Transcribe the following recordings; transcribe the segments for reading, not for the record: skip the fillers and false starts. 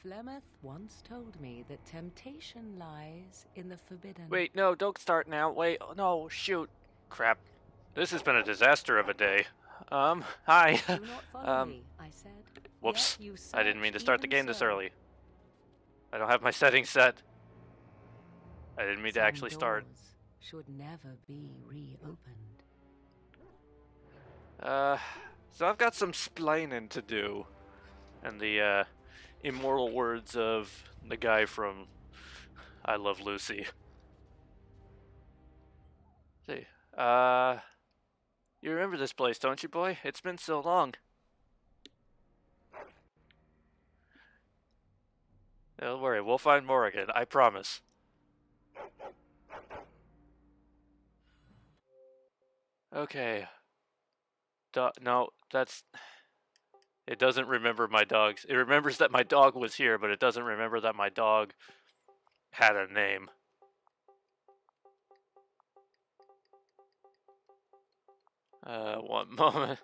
Flemeth once told me that temptation lies in the forbidden. Wait, no, don't start now. Wait, oh, no, shoot. Crap. This has been a disaster of a day. Hi. Do not follow me, I said. Whoops. Yet you I didn't mean to search start the even game this so. early. I don't have my settings set. I didn't mean to Some actually start. doors should never be reopened. So I've got some splaining to do. And the, immortal words of the guy from I Love Lucy. See, you remember this place, don't you, boy? It's been so long. Don't worry, we'll find Morrigan, I promise. Okay. No, that's... It doesn't remember my dogs. It remembers that my dog was here, but it doesn't remember that my dog had a name. One moment.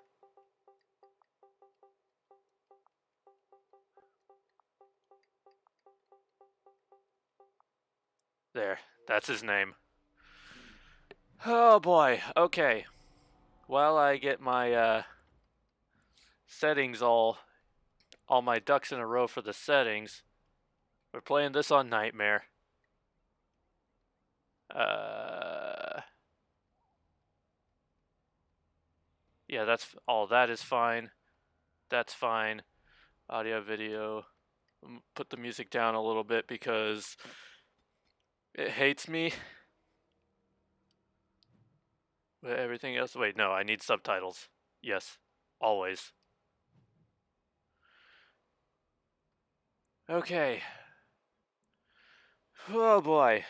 There, that's his name. Oh boy, okay. While I get my, settings all my ducks in a row for the settings, we're playing this on Nightmare. Yeah, that's all. That is fine. That's fine. Audio, video. Put the music down a little bit because it hates me. But everything else. Wait, no, I need subtitles. Yes, always. Okay. Oh boy.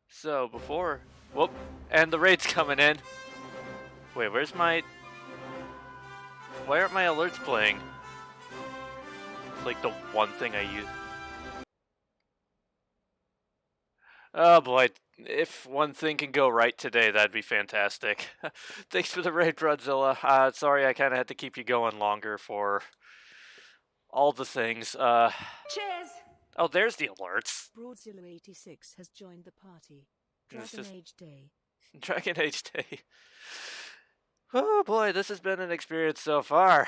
So before. Whoop. And the raid's coming in. Wait, where's my. Why aren't my alerts playing? It's like the one thing I use. Oh boy, if one thing can go right today, that'd be fantastic. Thanks for the raid, Broadzilla. Sorry I kind of had to keep you going longer for all the things. Cheers! Oh, there's the alerts. Broadzilla 86 has joined the party. It's Dragon just- Age Day. Dragon Age Day. Oh boy, this has been an experience so far.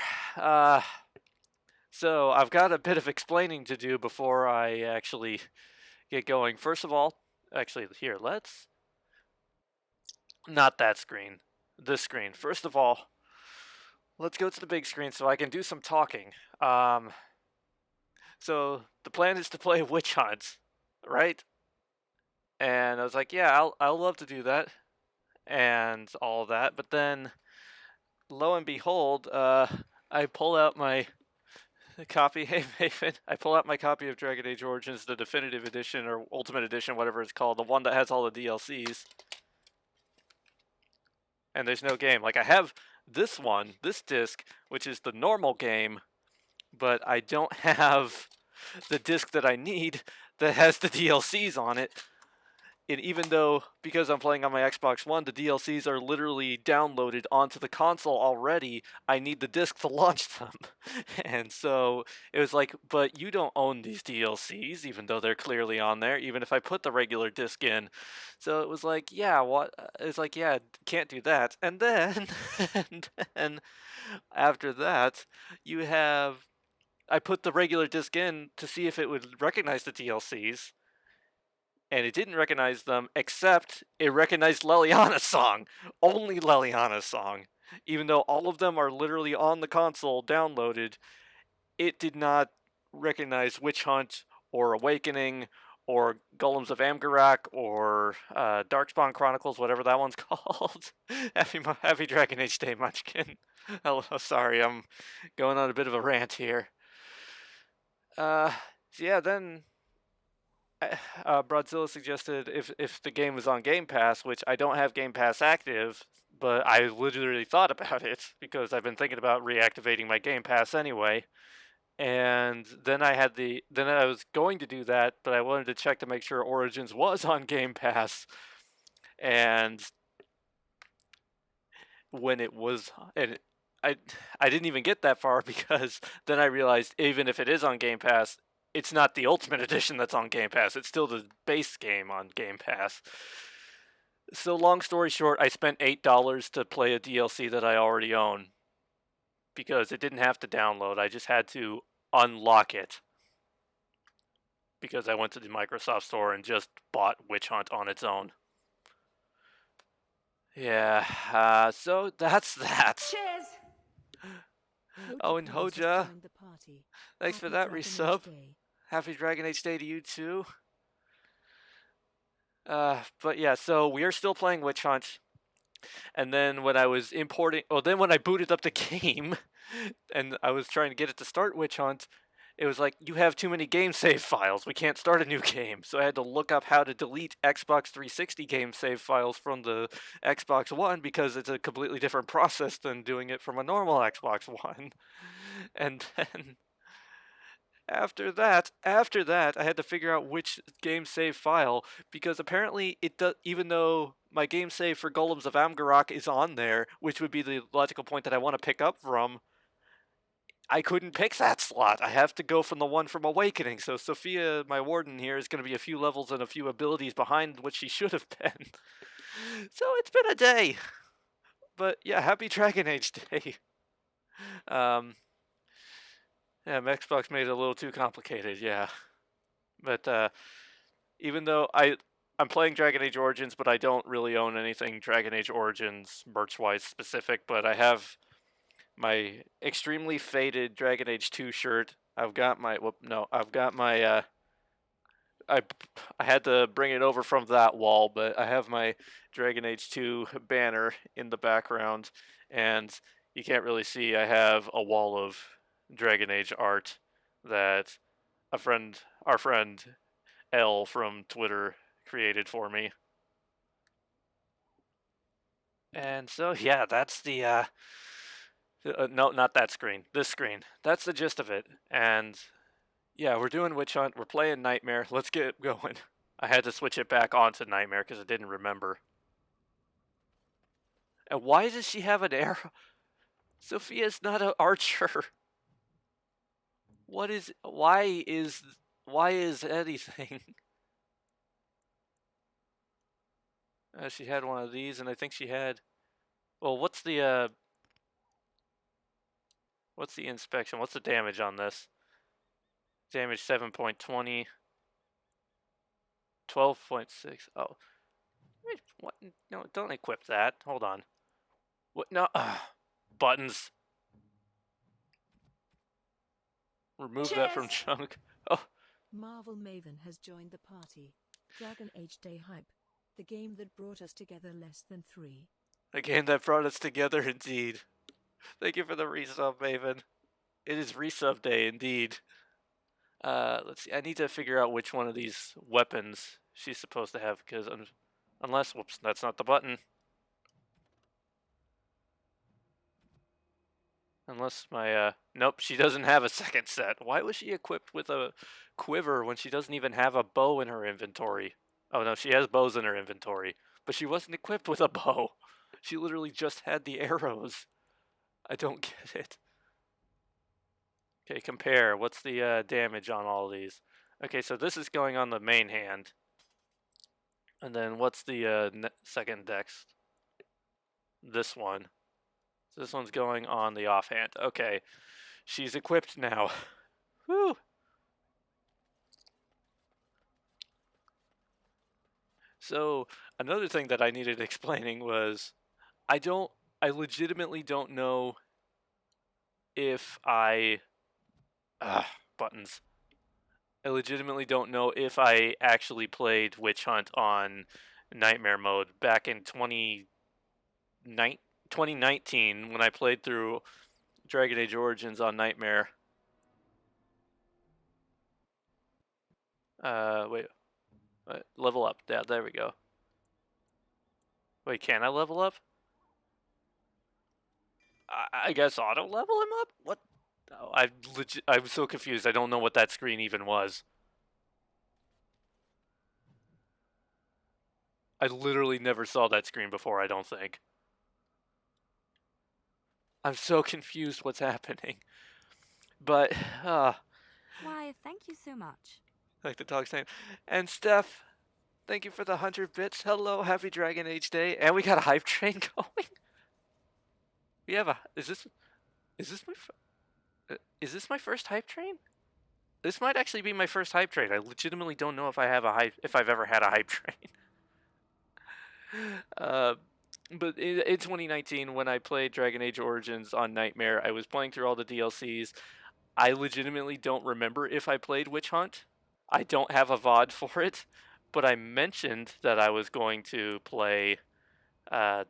So I've got a bit of explaining to do before I actually get going. First of all, actually, here, let's... Not that screen. This screen. First of all, let's go to the big screen so I can do some talking. So the plan is to play Witch Hunt, right? And I was like, yeah, I'll love to do that and all that. But then, lo and behold, I pull out my copy. Hey, Maven, I pull out my copy of Dragon Age Origins, the definitive edition or ultimate edition, whatever it's called, the one that has all the DLCs. And there's no game. Like, I have this one, this disc, which is the normal game, but I don't have the disc that I need that has the DLCs on it. And even though, because I'm playing on my Xbox One, the DLCs are literally downloaded onto the console already, I need the disc to launch them. And so it was like, but you don't own these DLCs, even though they're clearly on there, even if I put the regular disc in. So it was like, yeah, what? It's like, yeah, can't do that. And then, and then after that, you have, I put the regular disc in to see if it would recognize the DLCs. And it didn't recognize them, except it recognized Leliana's song. Only Leliana's song. Even though all of them are literally on the console downloaded, it did not recognize Witch Hunt or Awakening or Golems of Amgarak or Darkspawn Chronicles, whatever that one's called. Happy Dragon Age Day, Munchkin. Hello, sorry, I'm going on a bit of a rant here. So yeah, then Broadzilla suggested if the game was on Game Pass, which I don't have Game Pass active, but I literally thought about it because I've been thinking about reactivating my Game Pass anyway. And then I was going to do that, but I wanted to check to make sure Origins was on Game Pass. And when it was, and I didn't even get that far because then I realized even if it is on Game Pass, it's not the Ultimate Edition that's on Game Pass. It's still the base game on Game Pass. So long story short, I spent $8 to play a DLC that I already own because it didn't have to download. I just had to unlock it because I went to the Microsoft Store and just bought Witch Hunt on its own. Yeah, so that's that. Cheers! Oh, and Hoja Plays has Hoja, joined the party. thanks for Happy that Dragon Age resub. Day. Happy Dragon Age Day to you too. But yeah, so we are still playing Witch Hunt. And then when I was when I booted up the game and I was trying to get it to start Witch Hunt, it was like, you have too many game save files. We can't start a new game. So I had to look up how to delete Xbox 360 game save files from the Xbox One because it's a completely different process than doing it from a normal Xbox One. And then after that, I had to figure out which game save file because apparently it does. Even though my game save for Golems of Amgarok is on there, which would be the logical point that I want to pick up from, I couldn't pick that slot. I have to go from the one from Awakening. So Sophia, my warden here, is going to be a few levels and a few abilities behind what she should have been. So it's been a day. But yeah, happy Dragon Age Day. Yeah, Xbox made it a little too complicated, yeah. But even though I'm playing Dragon Age Origins, but I don't really own anything Dragon Age Origins merch-wise specific, but I have my extremely faded Dragon Age 2 shirt. I've got my I had to bring it over from that wall, but I have my Dragon Age 2 banner in the background, and you can't really see. I have a wall of Dragon Age art that our friend L from Twitter created for me. And so yeah, that's the no, not that screen. This screen. That's the gist of it. And yeah, we're doing Witch Hunt. We're playing Nightmare. Let's get going. I had to switch it back onto Nightmare because I didn't remember. And why does she have an arrow? Sophia's not an archer. Why is anything? She had one of these, and I think she had. Well, what's the inspection? What's the damage on this? Damage 7.20. 12.6. Oh. Wait, what? No, don't equip that. Hold on. What? No. Buttons. Remove that from chunk. Oh. Marvel Maven has joined the party. Dragon Age Day Hype. The game that brought us together less than 3. A game that brought us together indeed. Thank you for the resub, Maven. It is resub day indeed. Let's see. I need to figure out which one of these weapons she's supposed to have because unless, whoops, that's not the button. Unless my, nope, she doesn't have a second set. Why was she equipped with a quiver when she doesn't even have a bow in her inventory? Oh no, she has bows in her inventory, but she wasn't equipped with a bow. She literally just had the arrows. I don't get it. Okay, compare. What's the damage on all these? Okay, so this is going on the main hand. And then what's the second dex? This one. So this one's going on the offhand. Okay, she's equipped now. Woo! So another thing that I needed explaining was I legitimately don't know if buttons. I legitimately don't know if I actually played Witch Hunt on Nightmare mode back in 2019 when I played through Dragon Age Origins on Nightmare. Wait. Level up. Yeah, there we go. Wait, can I level up? I guess auto level him up? What? Oh, I'm so confused. I don't know what that screen even was. I literally never saw that screen before, I don't think. I'm so confused what's happening. But, Why, thank you so much. Like the dog's name. And Steph, thank you for the 100 bits. Hello, happy Dragon Age Day. And we got a hype train going. We have a. Is this my first hype train? This might actually be my first hype train. I legitimately don't know if I've ever had a hype train. But in 2019, when I played Dragon Age Origins on Nightmare, I was playing through all the DLCs. I legitimately don't remember if I played Witch Hunt. I don't have a VOD for it, but I mentioned that I was going to play. I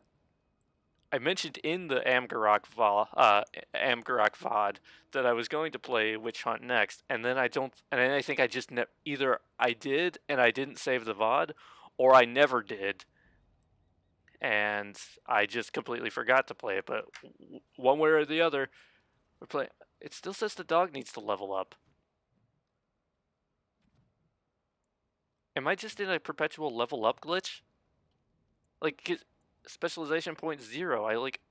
mentioned in the Amgarok VOD that I was going to play Witch Hunt next, and then I think I just either I did and I didn't save the VOD, or I never did, and I just completely forgot to play it. But one way or the other, we're playing. It still says the dog needs to level up. Am I just in a perpetual level up glitch? Like, specialization point 0. I like.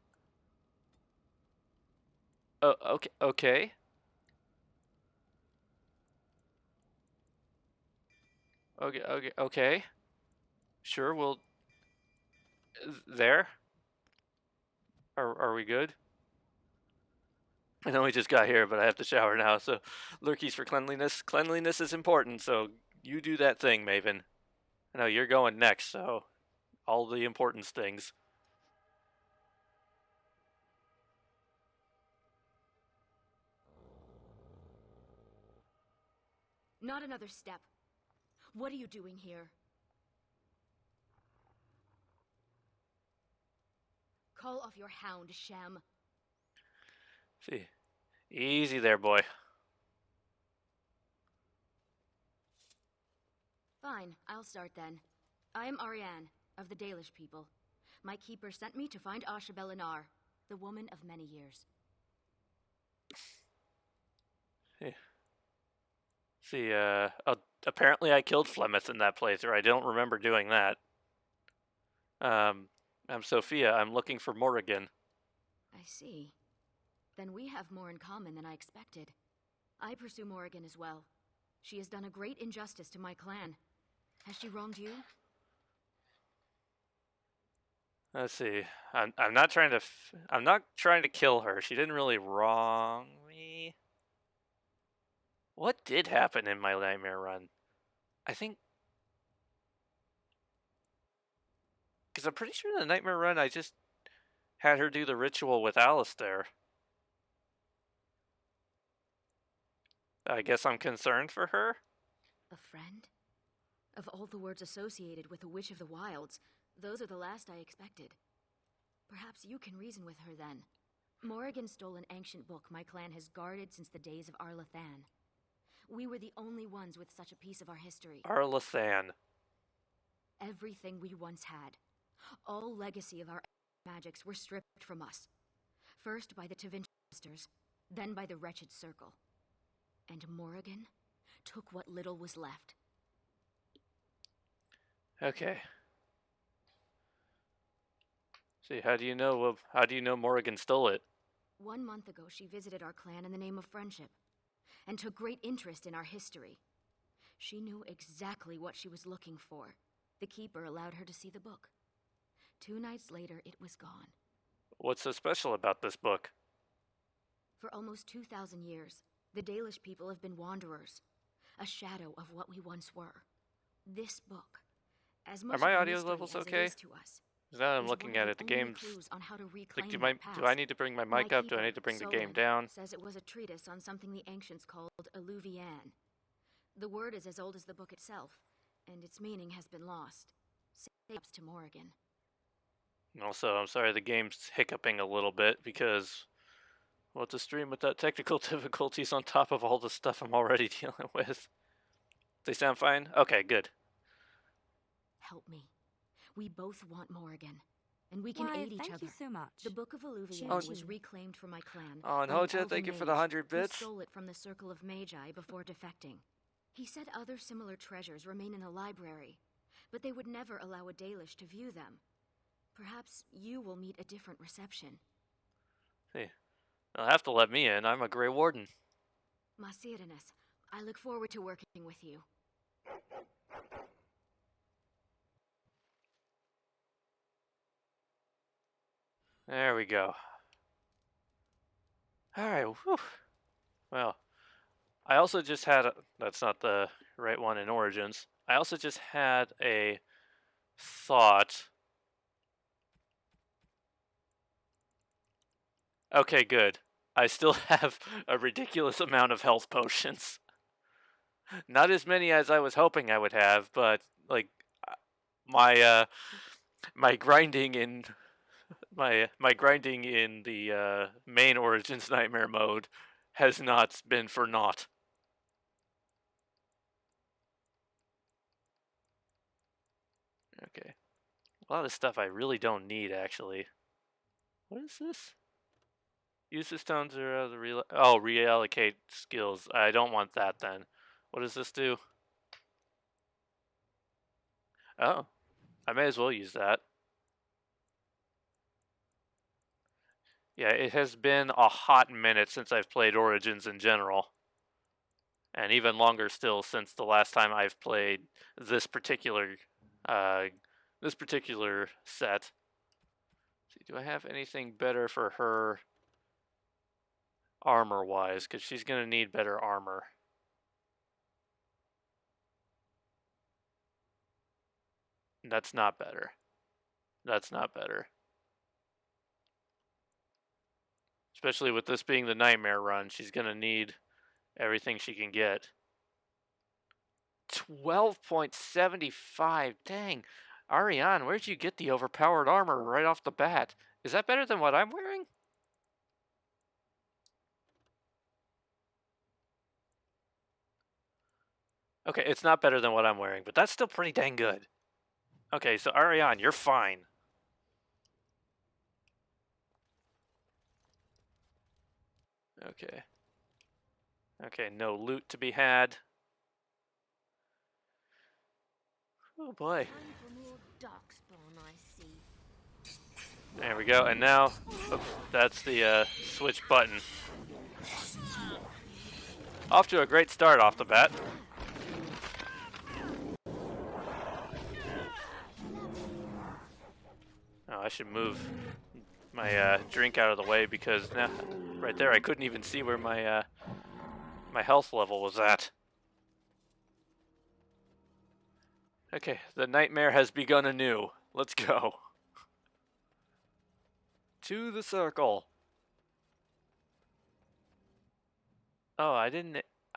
Okay. Okay. Okay. Okay. Okay. Sure. Well. There. Are we good? I know we just got here, but I have to shower now. So, lurkies for cleanliness. Cleanliness is important. So you do that thing, Maven. I know you're going next. So, all the importance things. Not another step. What are you doing here? Call off your hound, Shem. See, easy there, boy. Fine, I'll start then. I am Ariane, of the Dalish people. My keeper sent me to find Asha Belinar, the woman of many years. See, apparently I killed Flemeth in that playthrough. I don't remember doing that. I'm Sophia. I'm looking for Morrigan. I see. Then we have more in common than I expected. I pursue Morrigan as well. She has done a great injustice to my clan. Has she wronged you? Let's see. I'm not trying to kill her. She didn't really wrong me. What did happen in my Nightmare run? I think, because I'm pretty sure in the Nightmare run I just had her do the ritual with Alistair. I guess I'm concerned for her. A friend? Of all the words associated with a Witch of the Wilds, those are the last I expected. Perhaps you can reason with her then. Morrigan stole an ancient book my clan has guarded since the days of Arlathan. We were the only ones with such a piece of our history. Arlathan. Everything we once had. All legacy of our magics were stripped from us. First by the Tevinsters, then by the Wretched Circle. And Morrigan took what little was left. Okay. See, how do you know Morrigan stole it? 1 month ago, she visited our clan in the name of friendship, and took great interest in our history. She knew exactly what she was looking for. The Keeper allowed her to see the book. 2 nights later, it was gone. What's so special about this book? For almost 2,000 years, the Dalish people have been wanderers, a shadow of what we once were. This book, as much Are my of a audio mystery levels as it okay? is to us, Now I'm is looking one at of it. The the only game's clues on how to like, reclaim do that I past. need to bring my My mic up? Do I keeper, need to bring the game Solid, down? says it was a treatise on something the ancients called Alluvian. The word is as old as the book itself, and its meaning has been lost. Saves to Morrigan. Also, I'm sorry the game's hiccuping a little bit because, well, it's a stream without technical difficulties on top of all the stuff I'm already dealing with. They sound fine? Okay, good. Help me. We both want Morrigan, and we can Why, aid each thank other. you so much. The Book of Alluvian Oh, was gee. reclaimed for my clan. Oh, and by an Hoja, elven thank you for the mage 100 who bits. stole it from the Circle of Magi before defecting. He said other similar treasures remain in the library, but they would never allow a Dalish to view them. Perhaps you will meet a different reception. Hey, they'll have to let me in. I'm a Grey Warden. Masirinis, I look forward to working with you. There we go. Alright, whew. Well, I also just had that's not the right one in Origins. I also just had a thought. Okay, good. I still have a ridiculous amount of health potions. Not as many as I was hoping I would have, but like my my grinding in my grinding in the main Origins Nightmare mode has not been for naught. Okay. A lot of stuff I really don't need, actually. What is this? Use the stones or reallocate skills. I don't want that then. What does this do? Oh, I may as well use that. Yeah, it has been a hot minute since I've played Origins in general. And even longer still since the last time I've played this particular set. Let's see, do I have anything better for her armor-wise? Because she's going to need better armor. That's not better. That's not better. Especially with this being the Nightmare run, she's going to need everything she can get. 12.75. Dang. Ariane, where'd you get the overpowered armor right off the bat? Is that better than what I'm wearing? Okay, it's not better than what I'm wearing, but that's still pretty dang good. Okay, so Ariane, you're fine. Okay. Okay, no loot to be had. Oh boy. There we go, and now, oops, that's the switch button. Off to a great start off the bat. Oh, I should move my drink out of the way because now, right there, I couldn't even see where my my health level was at. Okay, the nightmare has begun anew. Let's go. To the circle. Oh, I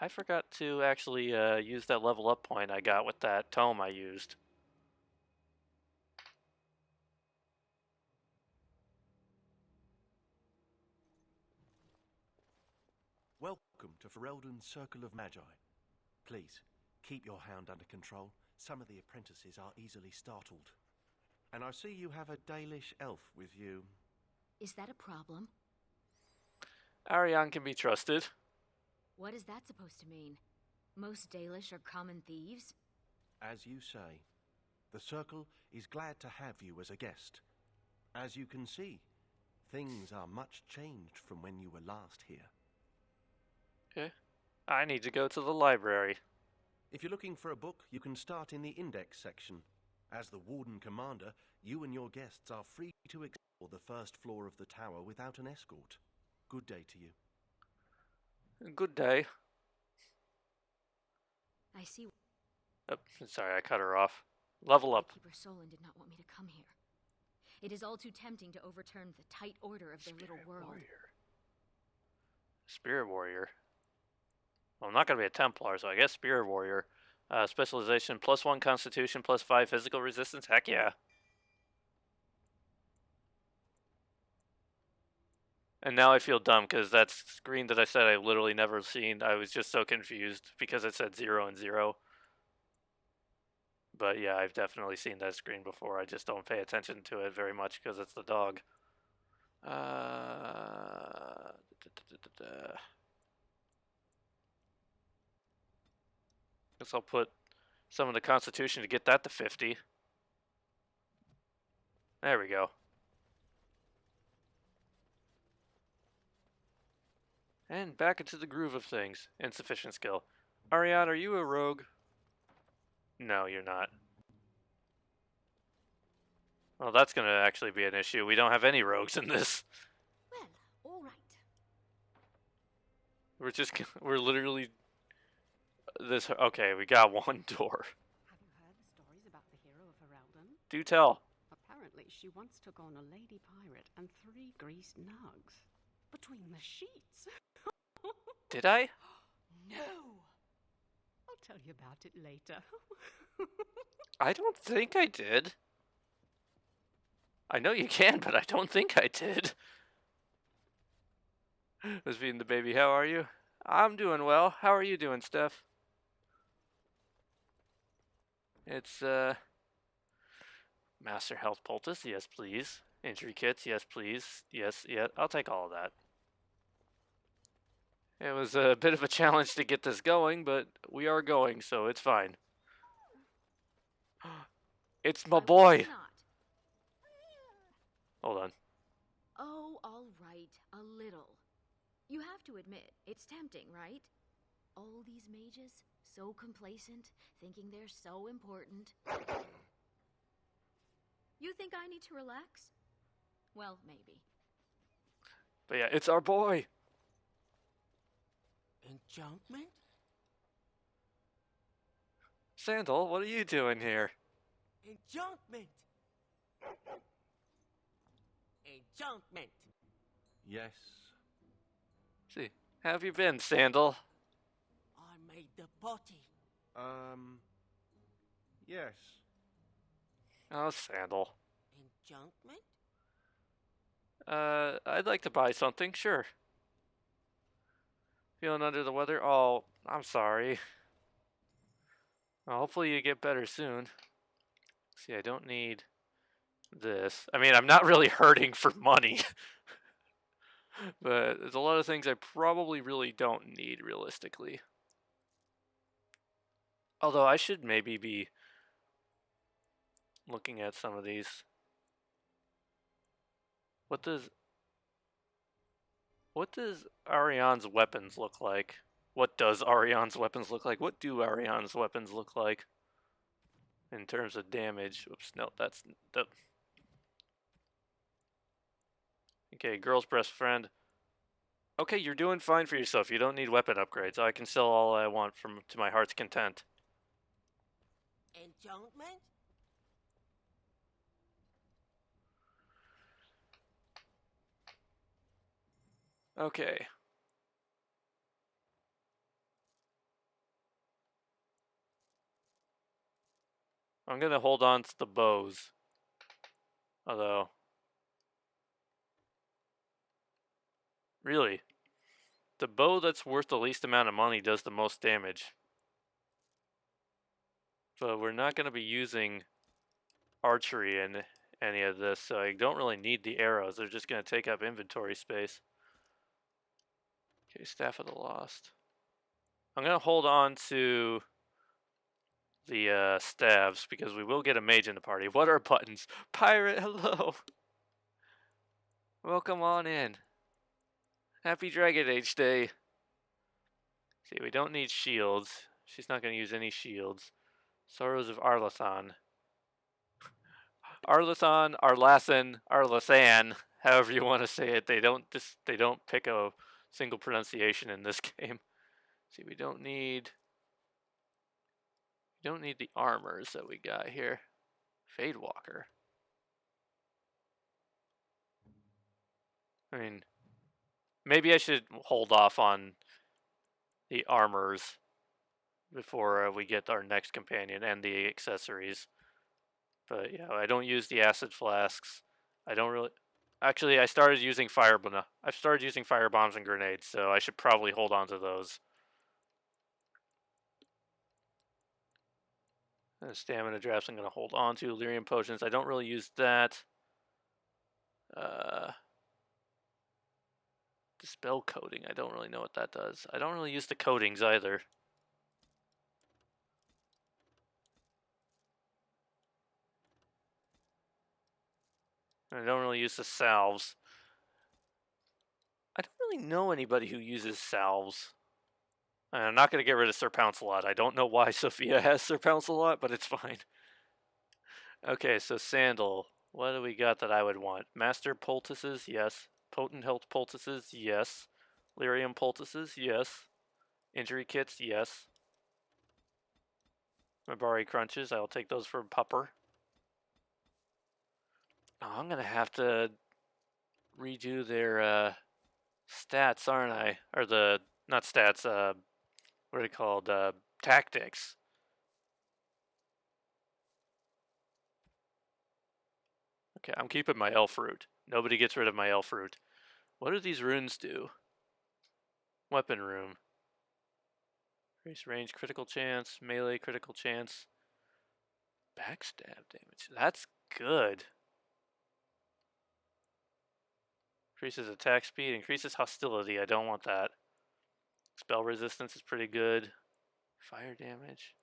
forgot to actually use that level up point I got with that tome I used. Welcome to Ferelden's Circle of Magi. Please, keep your hound under control. Some of the apprentices are easily startled. And I see you have a Dalish elf with you. Is that a problem? Ariane can be trusted. What is that supposed to mean? Most Dalish are common thieves? As you say, the Circle is glad to have you as a guest. As you can see, things are much changed from when you were last here. Okay. I need to go to the library. If you're looking for a book, you can start in the index section. As the Warden Commander, you and your guests are free to explore the first floor of the tower without an escort. Good day to you. Good day. I see. Oh, sorry, I cut her off. Level up. Keeper Solon did not want me to come here. It is all too tempting to overturn the tight order of their little world. Spirit Warrior. Well, I'm not going to be a Templar, so I guess Spirit Warrior. Specialization, +1 Constitution, +5 Physical Resistance. Heck yeah. And now I feel dumb, because that screen that I said I've literally never seen, I was just so confused, because it said 0 and 0. But yeah, I've definitely seen that screen before. I just don't pay attention to it very much, because it's the dog. Guess I'll put some of the Constitution to get that to 50. There we go. And back into the groove of things. Insufficient skill. Ariane, are you a rogue? No, you're not. Well, that's gonna actually be an issue. We don't have any rogues in this. Well, all right. We're literally this. Okay, we got one door. Have you heard the stories about the hero of Ferelden? Do tell. Apparently, she once took on a lady pirate and 3 greased nugs. Between the sheets. Did I? No! I'll tell you about it later. I don't think I did. I know you can, but I don't think I did. Was being the baby. How are you? I'm doing well. How are you doing, Steph? It's Master Health Poultice, yes please. Injury kits, yes please. Yes, yeah, I'll take all of that. It was a bit of a challenge to get this going, but we are going, so it's fine. It's my boy! Not. Hold on. Oh, all right, a little. You have to admit, it's tempting, right? All these mages, so complacent, thinking they're so important. You think I need to relax? Well, maybe. But yeah, it's our boy! Enchantment? Sandal, what are you doing here? Enchantment! Enchantment! Yes. See, how have you been, Sandal? I made the potty. Yes. Oh, Sandal. Enchantment? I'd like to buy something, sure. Feeling under the weather? Oh, I'm sorry. Well, hopefully you get better soon. See, I don't need this. I mean, I'm not really hurting for money. But there's a lot of things I probably really don't need, realistically. Although I should maybe be looking at some of these. What does Ariane's weapons look like? What does Ariane's weapons look like? What do Ariane's weapons look like? In terms of damage. Oops, no, that's... Okay, girl's best friend. Okay, you're doing fine for yourself. You don't need weapon upgrades. I can sell all I want to my heart's content. Enchantment? Okay. I'm gonna hold on to the bows. Although... Really? The bow that's worth the least amount of money does the most damage. But we're not going to be using archery in any of this, so I don't really need the arrows. They're just going to take up inventory space. Okay, Staff of the Lost. I'm going to hold on to the staves because we will get a mage in the party. What are buttons? Pirate, hello! Welcome on in. Happy Dragon Age Day. See, we don't need shields. She's not going to use any shields. Sorrows of Arlathan. Arlathan, Arlathan, however you want to say it. They don't pick a single pronunciation in this game. See, we don't need the armors that we got here. Fadewalker. I mean, maybe I should hold off on the armors before we get our next companion and the accessories. But yeah, I don't use the acid flasks. I don't really... Actually, I started using I've started using fire bombs and grenades, so I should probably hold on to those. And stamina drafts I'm going to hold on to. Lyrium potions, I don't really use that. Dispel coating, I don't really know what that does. I don't really use the coatings either. I don't really use the salves. I don't really know anybody who uses salves. And I'm not going to get rid of Sir Pouncelot. I don't know why Sophia has Sir Pouncelot, but it's fine. Okay, so Sandal. What do we got that I would want? Master Poultices, yes. Potent Health Poultices, yes. Lyrium Poultices, yes. Injury Kits, yes. Mabari Crunches, I'll take those for Pupper. Oh, I'm going to have to redo their stats, aren't I? Or not stats, what are they called? Tactics. Okay, I'm keeping my elf root. Nobody gets rid of my elf root. What do these runes do? Weapon room. Increase range, critical chance, melee, critical chance. Backstab damage. That's good. Increases attack speed, increases hostility. I don't want that. Spell resistance is pretty good. Fire damage.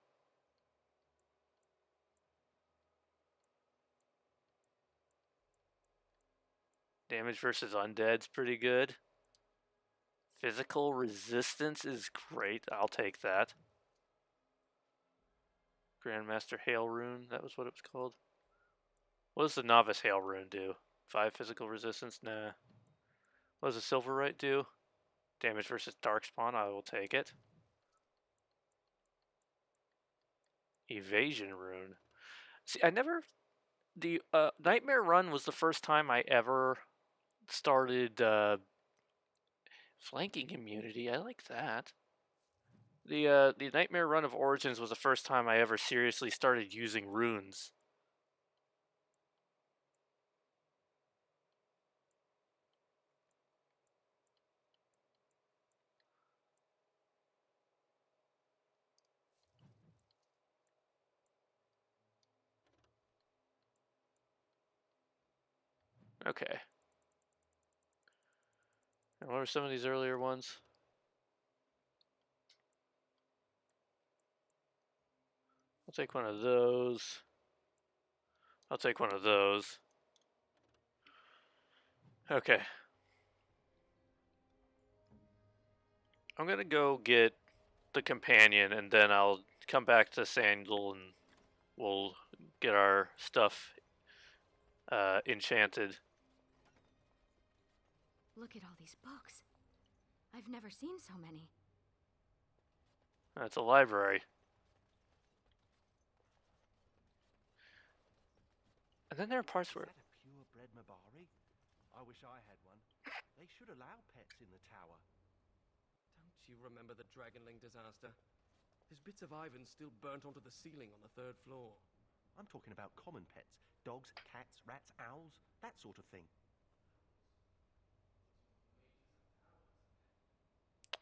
Damage versus undead's pretty good. Physical resistance is great. I'll take that. Grandmaster Hail Rune, that was what it was called. What does the Novice Hail Rune do? 5 physical resistance? Nah. What does the Silverite do? Damage versus Darkspawn, I will take it. Evasion Rune. See, the Nightmare Run was the first time I ever started flanking immunity. I like that. The Nightmare Run of Origins was the first time I ever seriously started using runes. Okay. And what were some of these earlier ones? I'll take one of those. I'll take one of those. Okay. I'm gonna go get the companion, and then I'll come back to Sandal, and we'll get our stuff enchanted. Look at all these books. I've never seen so many. That's a library. And then there are parts where... Is that a purebred Mabari? I wish I had one. They should allow pets in the tower. Don't you remember the Dragonling disaster? There's bits of Ivan still burnt onto the ceiling on the 3rd floor. I'm talking about common pets. Dogs, cats, rats, owls, that sort of thing.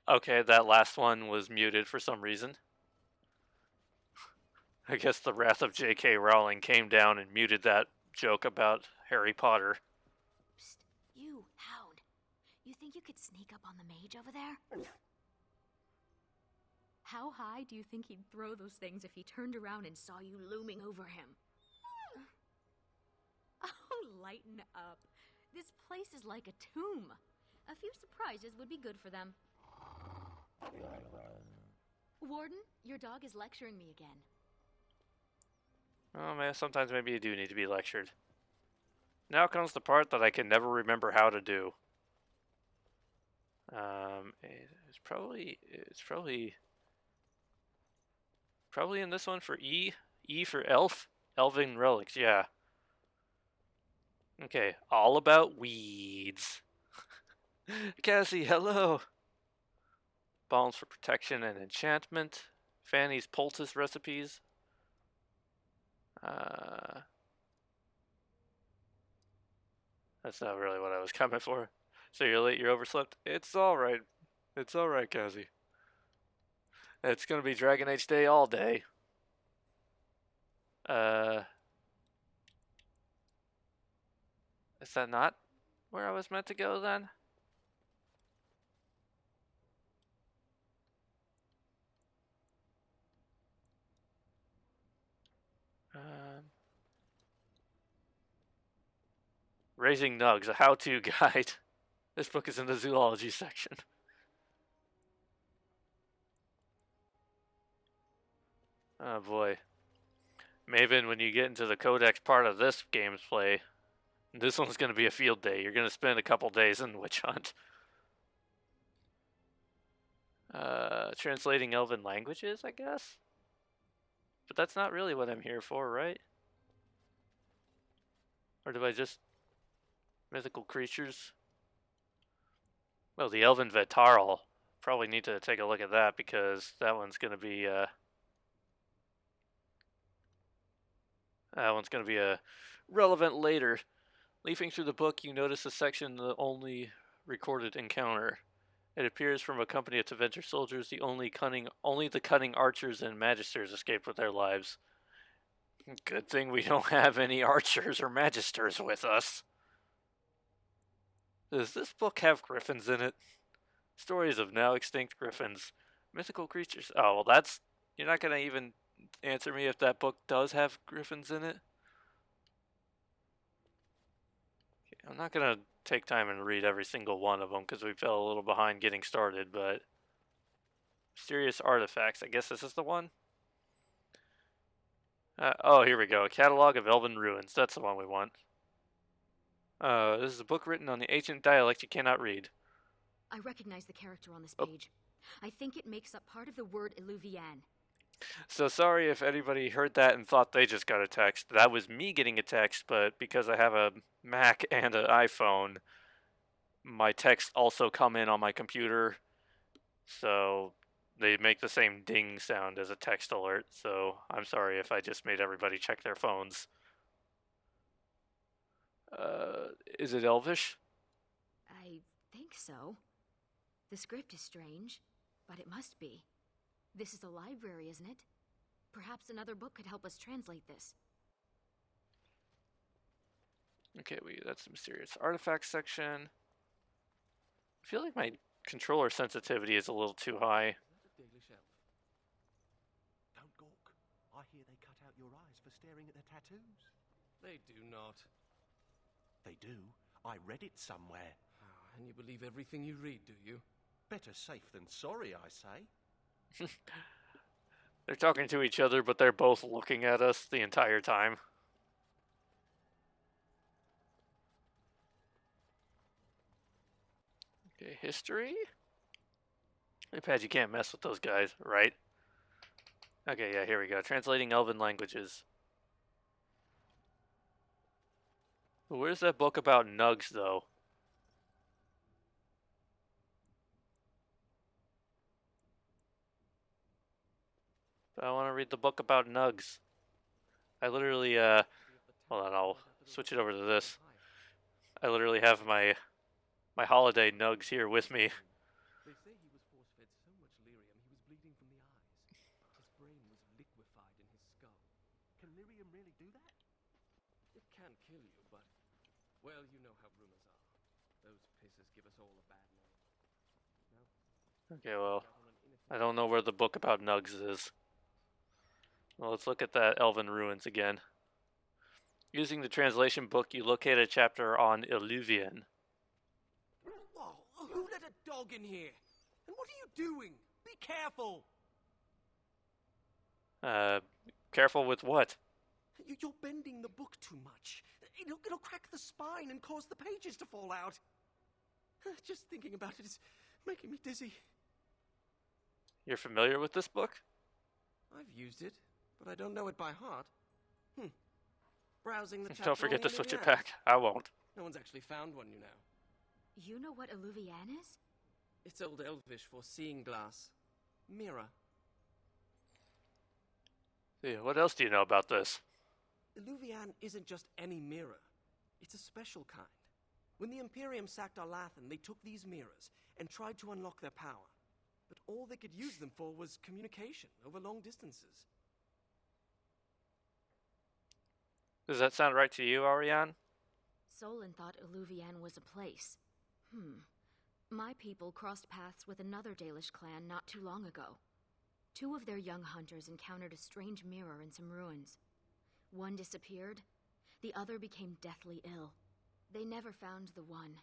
Okay, that last one was muted for some reason. I guess the wrath of J.K. Rowling came down and muted that joke about Harry Potter. Psst, you, Hound. You think you could sneak up on the mage over there? How high do you think he'd throw those things if he turned around and saw you looming over him? Oh, lighten up. This place is like a tomb. A few surprises would be good for them. Warden, your dog is lecturing me again. Oh man, sometimes maybe you do need to be lectured. Now comes the part that I can never remember how to do. It's probably in this one for E. E for elf. Elven relics, yeah. Okay, all about weeds. Cassie, hello. Balms for protection and enchantment. Fanny's poultice recipes. That's not really what I was coming for. So you're late, you're overslept? It's alright. It's alright, Cassie. It's gonna be Dragon Age Day all day. Is that not where I was meant to go then? Raising Nugs, a how-to guide. This book is in the zoology section. Oh boy. Maven, when you get into the codex part of this game's play, this one's going to be a field day. You're going to spend a couple days in Witch Hunt. Translating Elven languages, I guess? But that's not really what I'm here for, right? Or do I just... mythical creatures? Well, the Elven Vetarl. Probably need to take a look at that because that one's going to be, relevant later. Leafing through the book, you notice a section the only recorded encounter. It appears from a company of Tevinter soldiers. Only the cunning archers and magisters escaped with their lives. Good thing we don't have any archers or magisters with us. Does this book have griffins in it? Stories of now extinct griffins. Mythical creatures. Oh, well that's... You're not going to even answer me if that book does have griffins in it? Okay, I'm not going to take time and read every single one of them because we fell a little behind getting started, but... Mysterious artifacts. I guess this is the one? Oh, here we go. A catalog of elven ruins. That's the one we want. This is a book written on the ancient dialect you cannot read. I recognize the character on this Oh. page. I think it makes up part of the word Illuvian. So sorry if anybody heard that and thought they just got a text. That was me getting a text, but because I have a Mac and an iPhone, my texts also come in on my computer. So they make the same ding sound as a text alert. So I'm sorry if I just made everybody check their phones. Is it Elvish? I think so. The script is strange, but it must be. This is a library, isn't it? Perhaps another book could help us translate this. Okay, that's the mysterious artifacts section. I feel like my controller sensitivity is a little too high. Is that a Dalish elf? Don't gawk. I hear they cut out your eyes for staring at the tattoos. They do not. They do. I read it somewhere. Ah, and you believe everything you read, do you? Better safe than sorry, I say. They're talking to each other, but they're both looking at us the entire time. Okay, history? iPad, you can't mess with those guys, right? Okay, yeah, here we go. Translating Elven languages. Where's that book about nugs, though? I want to read the book about nugs. I literally, hold on, I'll switch it over to this. I literally have my holiday nugs here with me. They say he was force-fed so much lyrium he was bleeding from the eyes. His brain was liquefied in his skull. Can lyrium really do that? It can kill you, but... Well, you know how rumors are. Those pisses give us all a bad name. Okay, well, I don't know where the book about nugs is. Well, let's look at that Elven Ruins again. Using the translation book, you locate a chapter on Illuvian. Oh, who let a dog in here? And what are you doing? Be careful! Careful with what? You're bending the book too much. It'll crack the spine and cause the pages to fall out. Just thinking about it is making me dizzy. You're familiar with this book? I've used it, but I don't know it by heart. Browsing the chapter Don't forget on to switch it Illuvian. back. I won't. No one's actually found one, you know. You know what Illuvian is? It's Old Elvish for seeing glass. Mirror. Yeah, what else do you know about this? Illuvian isn't just any mirror. It's a special kind. When the Imperium sacked Arlathan, they took these mirrors and tried to unlock their power. But all they could use them for was communication over long distances. Does that sound right to you, Ariane? Solon thought Illuvian was a place. My people crossed paths with another Dalish clan not too long ago. 2 of their young hunters encountered a strange mirror in some ruins. One disappeared, the other became deathly ill. They never found the one,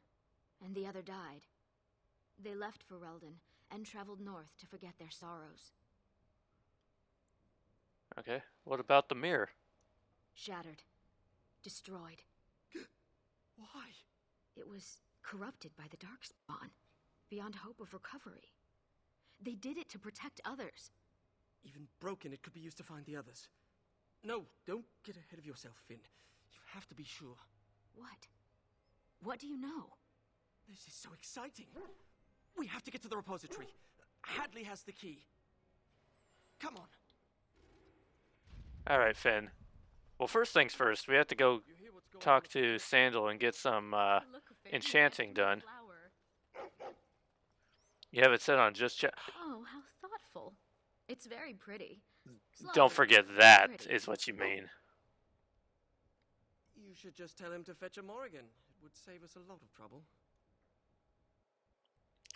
and the other died. They left Ferelden and traveled north to forget their sorrows. Okay, what about the mirror? Shattered. Destroyed. Why? It was corrupted by the Darkspawn, beyond hope of recovery. They did it to protect others. Even broken, it could be used to find the others. No, don't get ahead of yourself, Finn. You have to be sure. What? What do you know? This is so exciting. We have to get to the repository. Hadley has the key. Come on. Alright, Finn. Well, first things first, we have to go You hear what's going talk on? to Sandal and get some Look, Finn, enchanting that's my done. flower. You have it set on just chat. Oh, how thoughtful. It's very pretty. Don't Slowly, forget but that pretty. is what you mean. You should just tell him to fetch a Morrigan. It would save us a lot of trouble.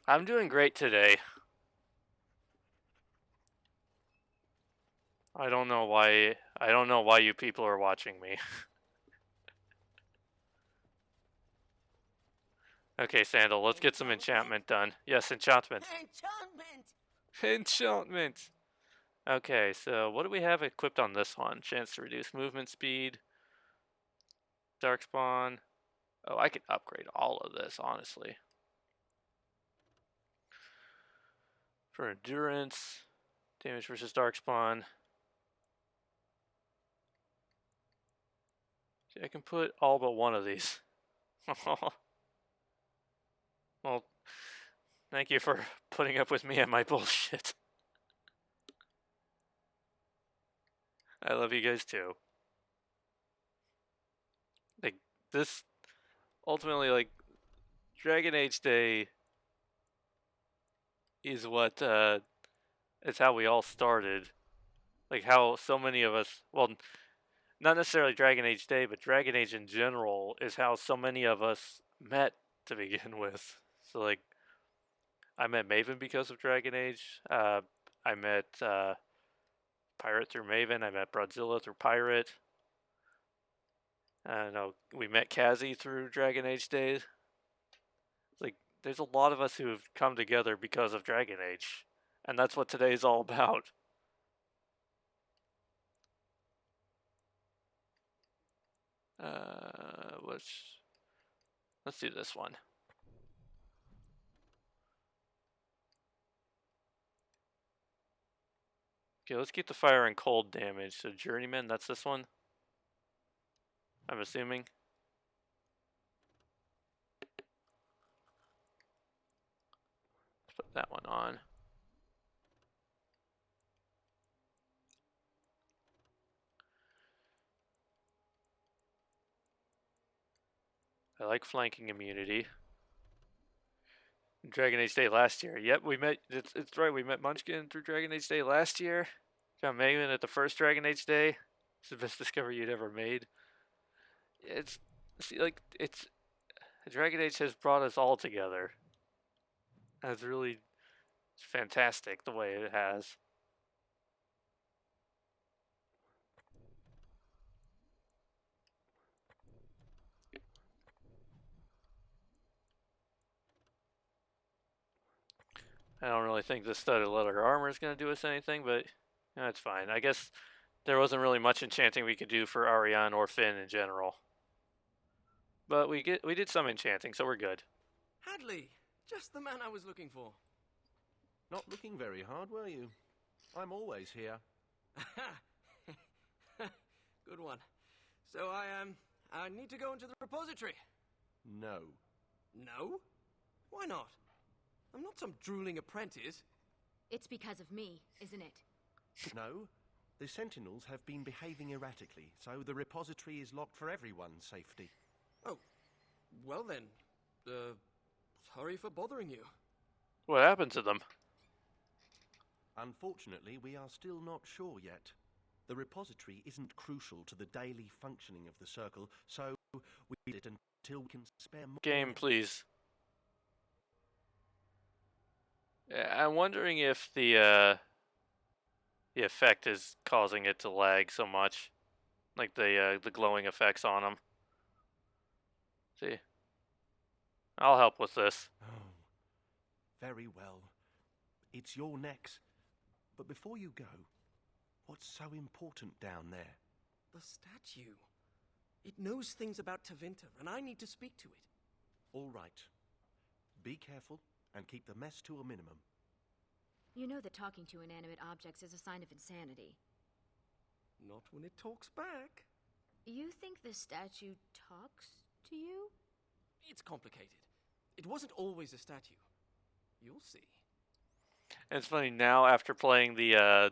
I'm doing great today. I don't know why you people are watching me. Okay, Sandal, let's get some enchantment done. Yes, enchantment. Enchantment! Enchantment! Okay, so what do we have equipped on this one? Chance to reduce movement speed. Darkspawn. Oh, I could upgrade all of this, honestly. For endurance. Damage versus Darkspawn. See, I can put all but one of these. Well, thank you for putting up with me and my bullshit. I love you guys too. Like, this, ultimately, like, Dragon Age Day is what, it's how we all started. Like, how so many of us, well, not necessarily Dragon Age Day, but Dragon Age in general is how so many of us met to begin with. So, like, I met Maven because of Dragon Age. I met Pirate through Maven. I met Broadzilla through Pirate. No, we met Kazi through Dragon Age days. Like, there's a lot of us who have come together because of Dragon Age, and that's what today's all about. Let's do this one. Okay, let's keep the fire and cold damage. So Journeyman, that's this one? I'm assuming. Let's put that one on. I like flanking immunity. Dragon Age Day last year. Yep, we met. It's right. We met Munchkin through Dragon Age Day last year. Got Megan at the first Dragon Age Day. It's the best discovery you'd ever made. It's Dragon Age has brought us all together. It's really fantastic the way it has. I don't really think this studded leather armor is going to do us anything, but that's fine. I guess there wasn't really much enchanting we could do for Ariane or Finn in general. But we did some enchanting, so we're good. Hadley! Just the man I was looking for. Not looking very hard, were you? I'm always here. Good one. So I need to go into the repository. No. No? Why not? I'm not some drooling apprentice. It's because of me, isn't it? No. The Sentinels have been behaving erratically, so the repository is locked for everyone's safety. Oh, well then. Sorry for bothering you. What happened to them? Unfortunately, we are still not sure yet. The repository isn't crucial to the daily functioning of the Circle, so we need it until we can spare more. Game, please. I'm wondering if the effect is causing it to lag so much, like the glowing effects on them. See, I'll help with this. Oh, very well. It's your necks. But before you go, What's so important down there? The statue. It knows things about Tevinter, and I need to speak to it. All right. Be careful and keep the mess to a minimum. You know that talking to inanimate objects is a sign of insanity. Not when it talks back. You think the statue talks to you? It's complicated. It wasn't always a statue. You'll see. And it's funny now after playing the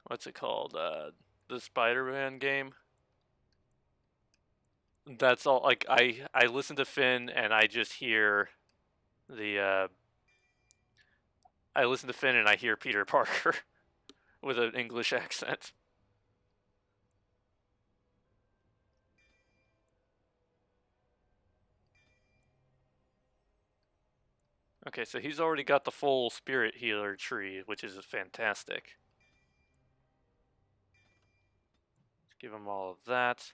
what's it called? The Spider-Man game. That's all. Like I listen to Finn and I just hear the I listen to Finn and I hear Peter Parker with an English accent. Okay, so he's already got the full spirit healer tree, which is fantastic. Let's give him all of that.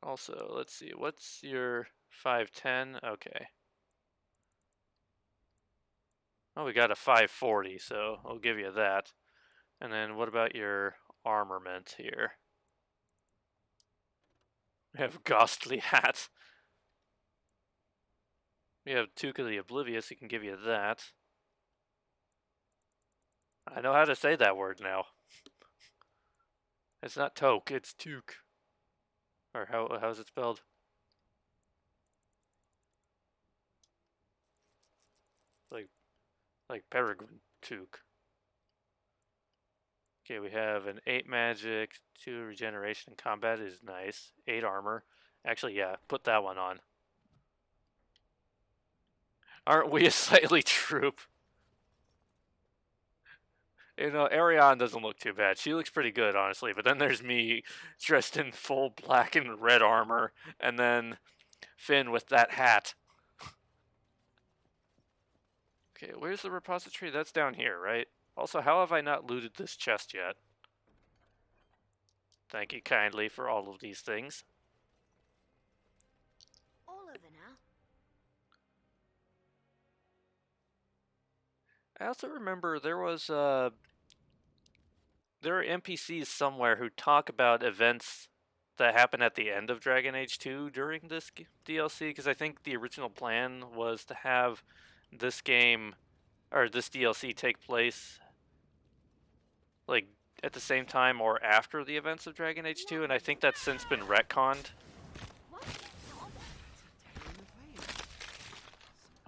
Also, let's see, what's your 510? Okay. Oh, we got a 540, so I'll give you that. And then what about your armament here? We have Ghostly Hat. We have Toque of the Oblivious, he can give you that. I know how to say that word now. It's not Toque, it's Toque. Or how's it spelled? Like Peregrine Toque. Okay, we have an 8 magic, 2 regeneration, combat is nice, 8 armor. Actually, yeah, put that one on. Aren't we a sightly troop? You know, Ariane doesn't look too bad. She looks pretty good, honestly. But then there's me dressed in full black and red armor. And then Finn with that hat. Okay, where's the repository? That's down here, right? Also, how have I not looted this chest yet? Thank you kindly for all of these things. All over now. I also remember there are NPCs somewhere who talk about events that happen at the end of Dragon Age 2 during this DLC, because I think the original plan was to have this game, or this DLC, take place like at the same time or after the events of Dragon Age 2, and I think that's since been retconned.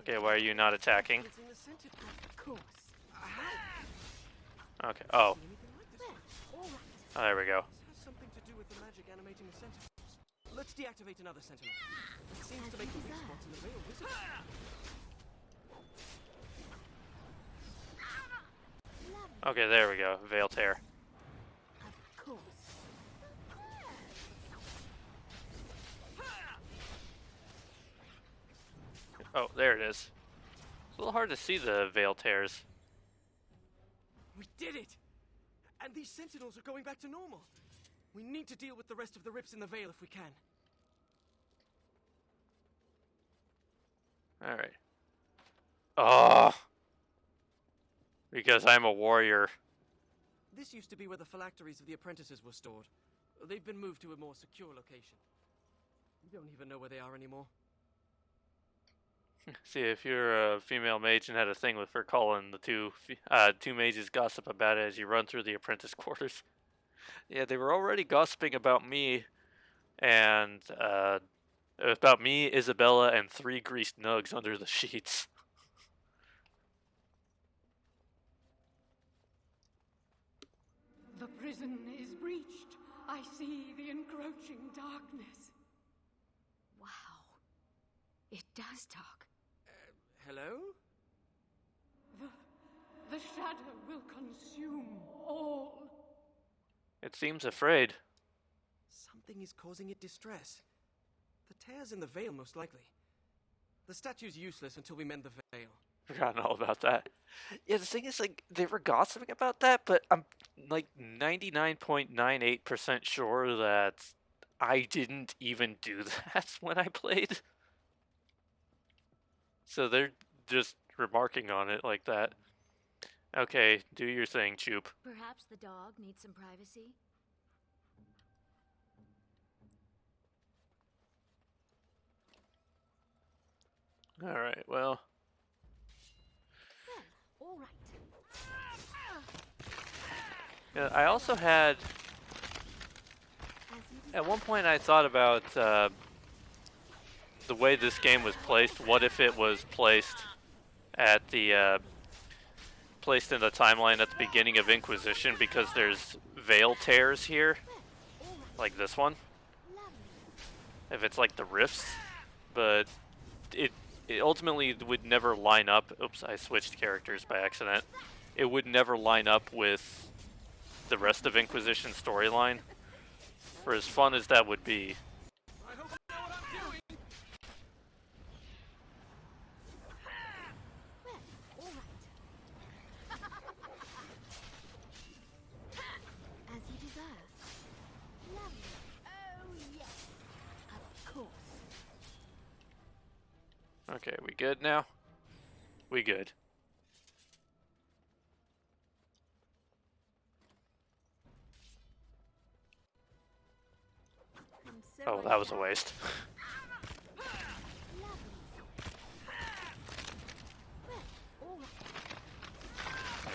Okay, why are you not attacking? Okay, oh. Oh, there we go. This has something to do with the magic animating the sentinels. Let's deactivate another sentinel. It seems to make the weak spots in the veil visible. Okay, there we go. Veil tear. Of course. Oh, there it is. It's a little hard to see the veil tears. We did it! And these sentinels are going back to normal. We need to deal with the rest of the rips in the veil if we can. Alright. Oh! Because I'm a warrior. This used to be where the phylacteries of the apprentices were stored. They've been moved to a more secure location. We don't even know where they are anymore. See, if you're a female mage and had a thing with her calling the two mages gossip about it as you run through the apprentice quarters. Yeah, they were already gossiping about me and Isabella, and 3 greased nugs under the sheets. The prison is breached. I see the encroaching darkness. Wow. It does talk. Hello? The shadow will consume all. It seems afraid. Something is causing it distress. The tears in the veil, most likely. The statue's useless until we mend the veil. Forgotten all about that. Yeah, the thing is, like, they were gossiping about that, but I'm, like, 99.98% sure that I didn't even do that when I played. So they're just remarking on it like that. Okay, do your thing, Choop. Perhaps the dog needs some privacy? Alright, well. All right. Yeah, I also had... At one point I thought about the way this game was placed. What if it was placed at the... placed in the timeline at the beginning of Inquisition, because there's veil tears here. Like this one. If it's like the rifts. But it ultimately would never line up. Oops, I switched characters by accident. It would never line up with the rest of Inquisition's storyline. For as fun as that would be. I hope I know what I'm doing. All right. As you deserve. Lovely. Oh, yes. Of course. Okay, we good now? We good. Oh, that was a waste. There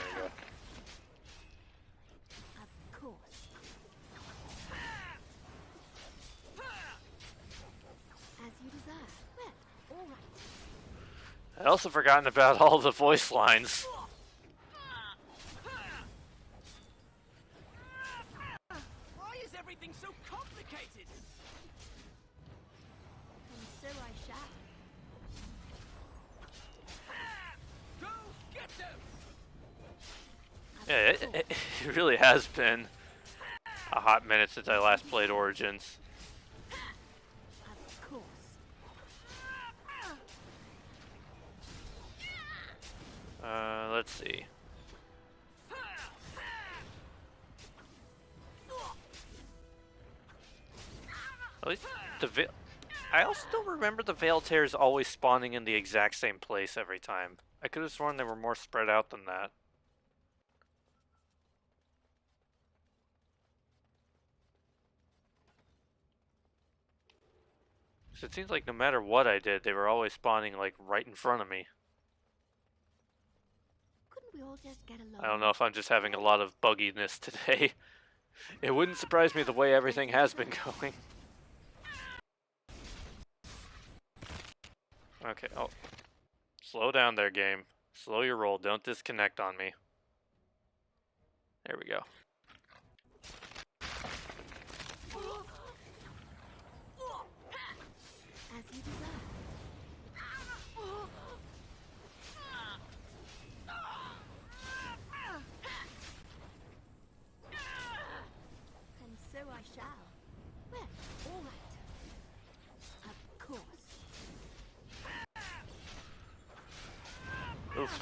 you go. Of course. As you deserve. Well, all right. I'd also forgotten about all the voice lines. Why is everything so complicated? And so I shall. Go get them! Yeah, it really has been a hot minute since I last played Origins. Of course. Let's see. At least the veil. I also don't remember the veil tears always spawning in the exact same place every time. I could have sworn they were more spread out than that. So it seems like no matter what I did, they were always spawning like right in front of me. Couldn't we all just get along? I don't know if I'm just having a lot of bugginess today. It wouldn't surprise me the way everything has been going. Okay, oh. Slow down there, game. Slow your roll. Don't disconnect on me. There we go. As you deserve. And so I shall. Well, all right. Of course. Oof.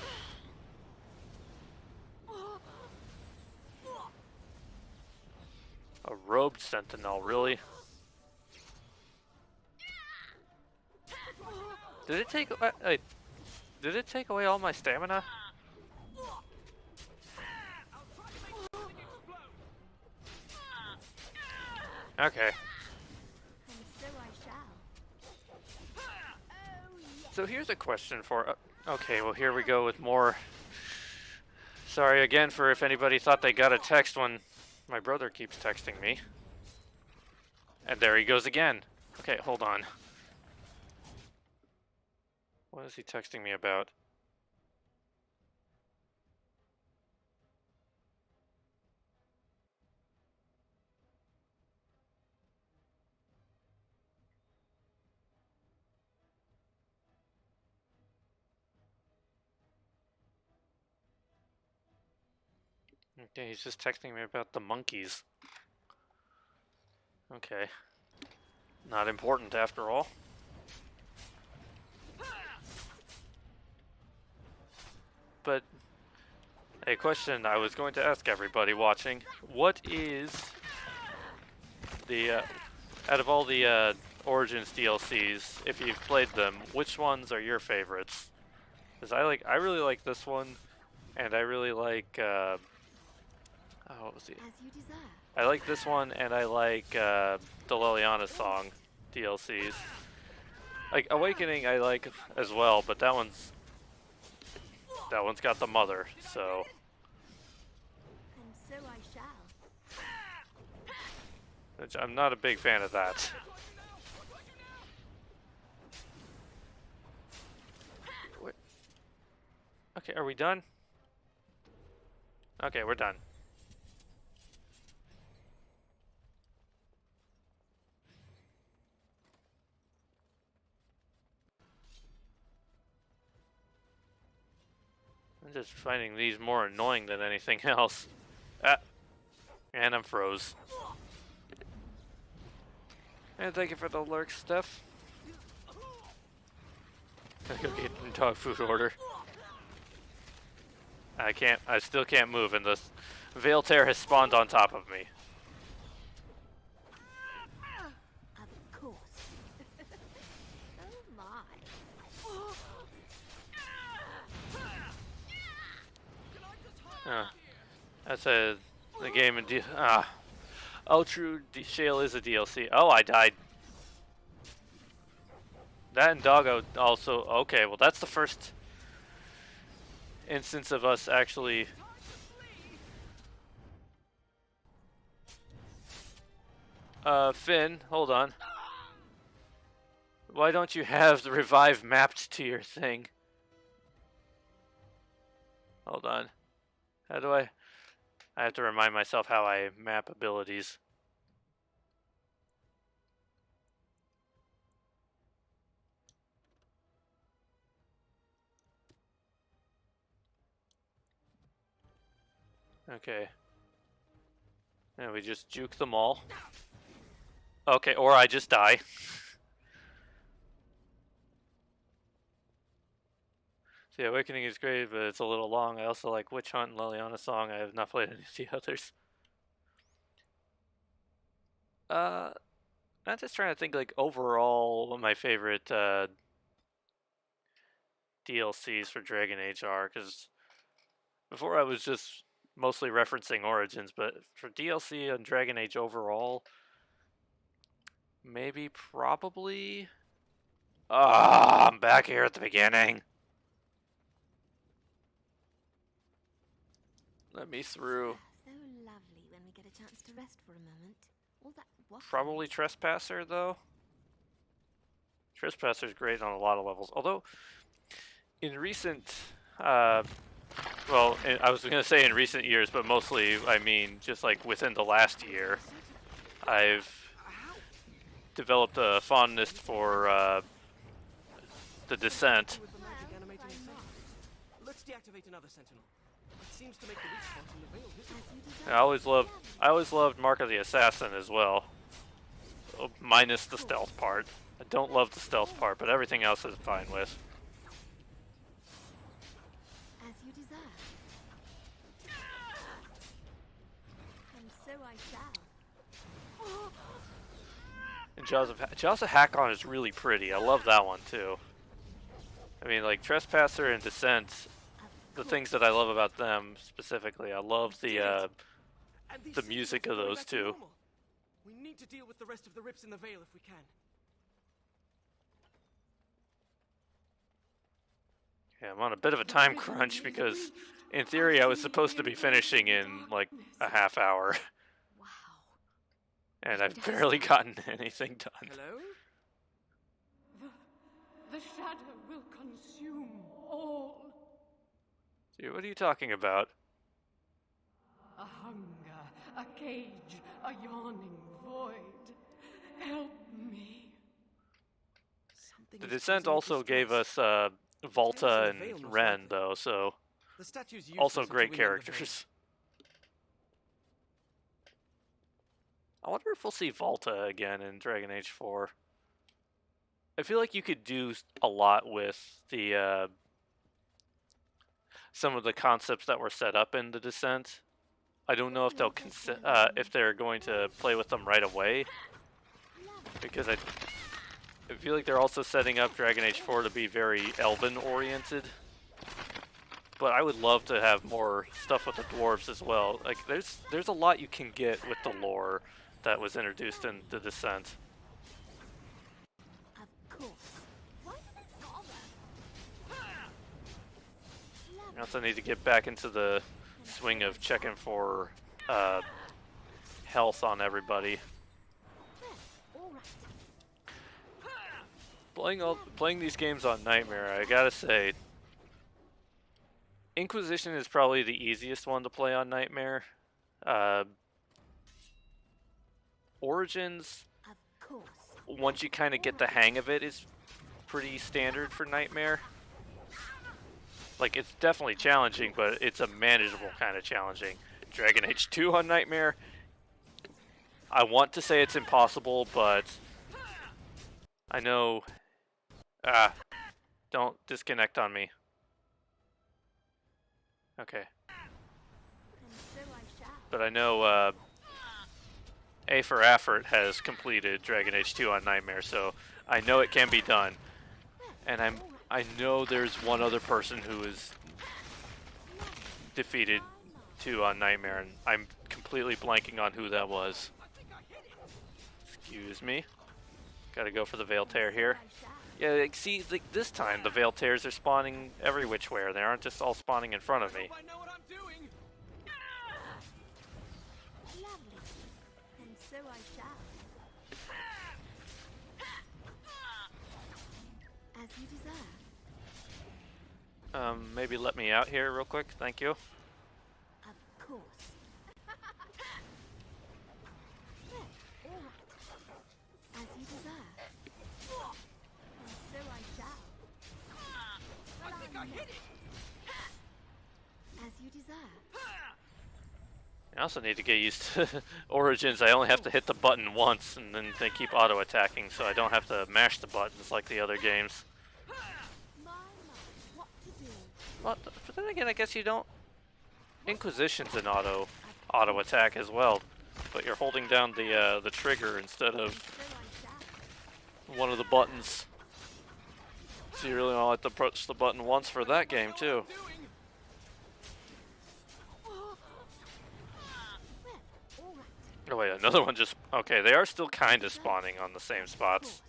A robed sentinel, really? Did it take did it take away all my stamina? Okay. And so I shall. Oh, yes. So here's a question for okay, well here we go with more. Sorry again for if anybody thought they got a text when my brother keeps texting me. And there he goes again. Okay, hold on. What is he texting me about? Okay, he's just texting me about the monkeys. Okay. Not important after all. But a question I was going to ask everybody watching: what is the out of all the Origins DLCs, if you've played them, which ones are your favorites? Because I really like this one, and I really like, oh, what was it? As you desire. I like this one, and I like the Leliana song DLCs. Like Awakening, I like as well, but that one's got the mother, so. And so I shall. Which I'm not a big fan of that. Wait. Okay, are we done? Okay, we're done. I'm just finding these more annoying than anything else. Ah, and I'm froze. And thank you for the lurk stuff. Gotta go get a dog food order. I still can't move, and the Veil Tear has spawned on top of me. Of course. Oh my. That's the game in Oh, true. Shale is a DLC. Oh, I died. That and Doggo also. Okay, well, that's the first instance of us actually. Finn, hold on. Why don't you have the revive mapped to your thing? Hold on. How do I have to remind myself how I map abilities. Okay. And we just juke them all. Okay, or I just die. The Awakening is great, but it's a little long. I also like Witch Hunt and Leliana Song. I have not played any of the others. I'm just trying to think, like, overall what my favorite DLCs for Dragon Age are, because before I was just mostly referencing Origins, but for DLC on Dragon Age overall, maybe probably... Ah, I'm back here at the beginning. Let me through. So lovely when we get a chance to rest for a moment. All that waffling. Probably Trespasser, though. Trespasser's great on a lot of levels. Although, in recent... I was going to say in recent years, but mostly, I mean, just like within the last year, I've developed a fondness for the Descent. Let's deactivate another sentinel. It seems to make the weak spots in the veil visible. I always loved Mark of the Assassin as well, minus the stealth part. I don't love the stealth part, but everything else is fine with. As you desire. And so I shall. And Jaws of Hakon is really pretty. I love that one too. I mean, like Trespasser and Descent, the things that I love about them specifically, I love the music of those two. We need to deal with the rest of the rips in the veil if we can. Yeah, I'm on a bit of a time crunch because, in theory, I was supposed to be finishing in like a half hour. Wow. And I've barely gotten anything done. Hello? The shadow will consume all. Dude, what are you talking about? A hunger, a cage, a yawning void. Help me. Something The is Descent causing me also gave distress. us Volta Veil, and most Ren, likely. though, so The statue's useless also until great we mend the veil. characters. I wonder if we'll see Volta again in Dragon Age 4. I feel like you could do a lot with the some of the concepts that were set up in the Descent. I don't know if they'll if they're going to play with them right away, because I feel like they're also setting up Dragon Age 4 to be very elven oriented. But I would love to have more stuff with the dwarves as well. Like there's a lot you can get with the lore that was introduced in The Descent. Of course. Why did it fall I also need to get back into the swing of checking for health on everybody. Playing these games on Nightmare, I gotta say, Inquisition is probably the easiest one to play on Nightmare. Origins, Of course. once you kind of get the hang of it, is pretty standard for Nightmare. Like, it's definitely challenging, but it's a manageable kind of challenging. Dragon Age 2 on Nightmare, I want to say it's impossible, but I know... don't disconnect on me. Okay. But I know A for Effort has completed Dragon Age 2 on Nightmare, so I know it can be done. And I know there's one other person who is defeated 2 on Nightmare, and I'm completely blanking on who that was. Excuse me. Gotta go for the Veil Tear here. Yeah, like, see, like this time the Veil Tears are spawning every which way. They aren't just all spawning in front of me. I know what I'm doing. Lovely. And so I shall. As you desire. Maybe let me out here real quick. Thank you. Of course. Well, all right. As you desire. And so I shall. I think I hit it. As you desire. I also need to get used to Origins. I only have to hit the button once, and then they keep auto-attacking, so I don't have to mash the buttons like the other games. What to do? Well, but then again, I guess you don't... Inquisition's an auto-attack as well, but you're holding down the trigger instead of So I shall. one of the buttons. So you really only have to push the button once for that game, too. Well, all right. Oh wait, another one just... Okay, they are still kind of spawning on the same spots.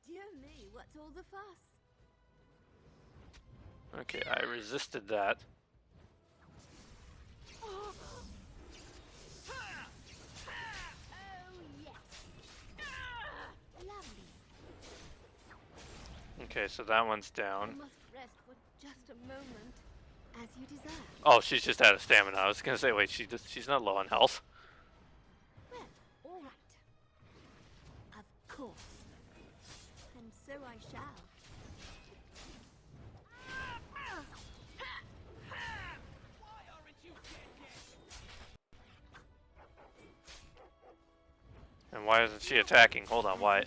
Dear me, what's all the fuss? Okay, I resisted that. Oh yes. Lovely. Okay, so that one's down. You must rest for just a moment. As you desire. Oh, she's just out of stamina. I was gonna say, wait, she's not low on health. Well, all right. Of course. And so I shall. And why isn't she attacking? Hold on, why?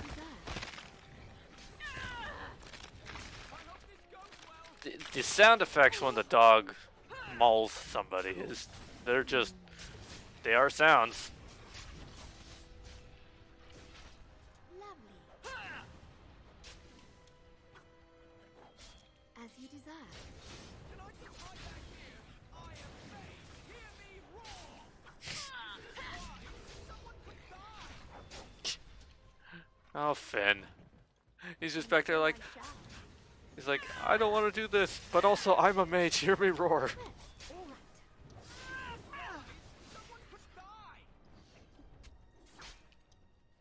The sound effects when the dog mauls somebody is... They're just... They are sounds. Lovely. As you desire. Oh, Finn. He's just back there like... I shall. He's like, I don't want to do this, but also I'm a mage, hear me roar. All right.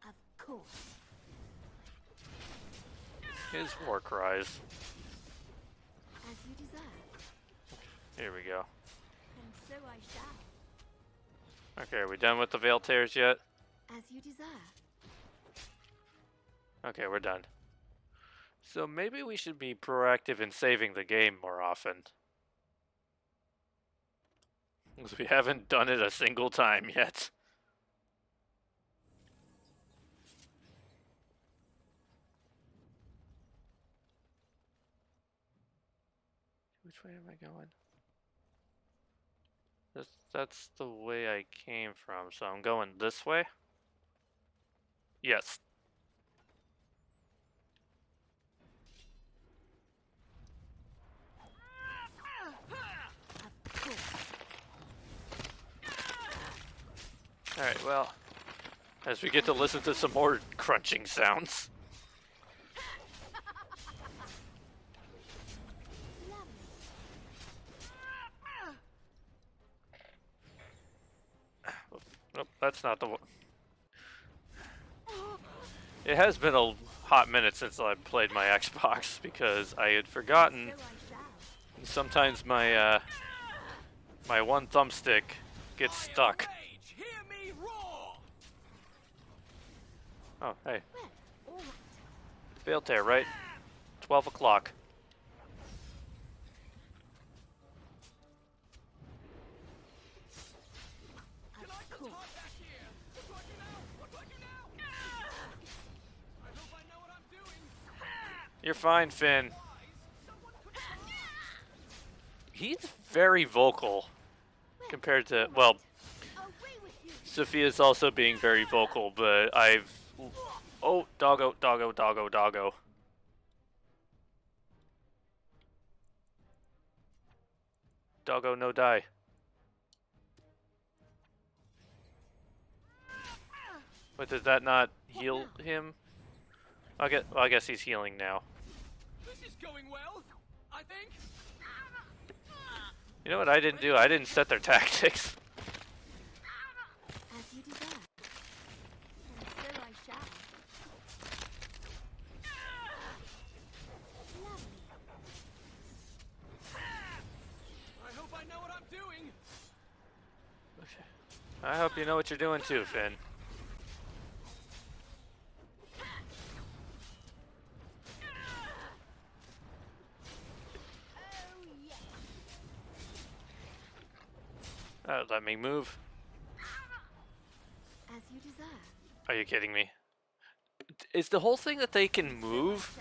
Of course. His war cries. As you desire. Here we go. And so I shall. Okay, are we done with the Veil Tears yet? As you desire. Okay, we're done. So maybe we should be proactive in saving the game more often. Because we haven't done it a single time yet. Which way am I going? That's the way I came from, so I'm going this way? Yes. Alright, well, as we get to listen to some more crunching sounds. Nope, that's not the one. It has been a hot minute since I played my Xbox because I had forgotten. Sometimes my my one thumbstick gets stuck. Oh, hey. Veil Tear, right? 12 o'clock. You're fine, Finn. He's very vocal compared to, well, Sophia's also being very vocal, but oh, doggo, doggo, doggo, doggo. Doggo, no die. But did that not heal him? Well, I guess he's healing now. This is going well, I think. You know what I didn't do? I didn't set their tactics. As you desire. And so I shall. Lovely. I hope I know what I'm doing. I hope you know what you're doing too, Finn. Let me move. As you desire. Are you kidding me? Is the whole thing that they can move?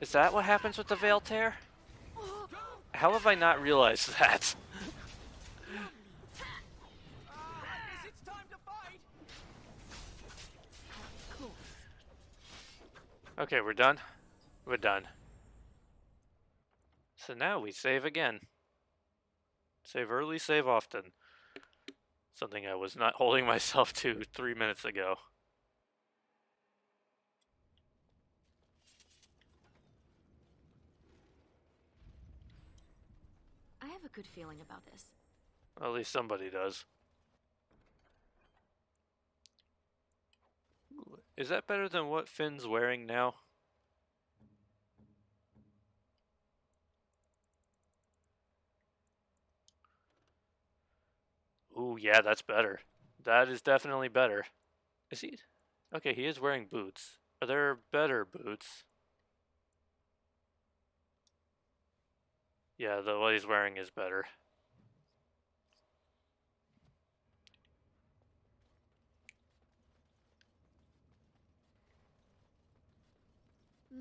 Is that what happens with the Veil Tear? How have I not realized that? It's time to fight. Okay, we're done. We're done. So now we save again. Save early, save often. Something I was not holding myself to 3 minutes ago. I have a good feeling about this. Well, at least somebody does. Is that better than what Finn's wearing now? Ooh, yeah, that's better. That is definitely better. Is he? Okay, he is wearing boots. Are there better boots? Yeah, what he's wearing is better.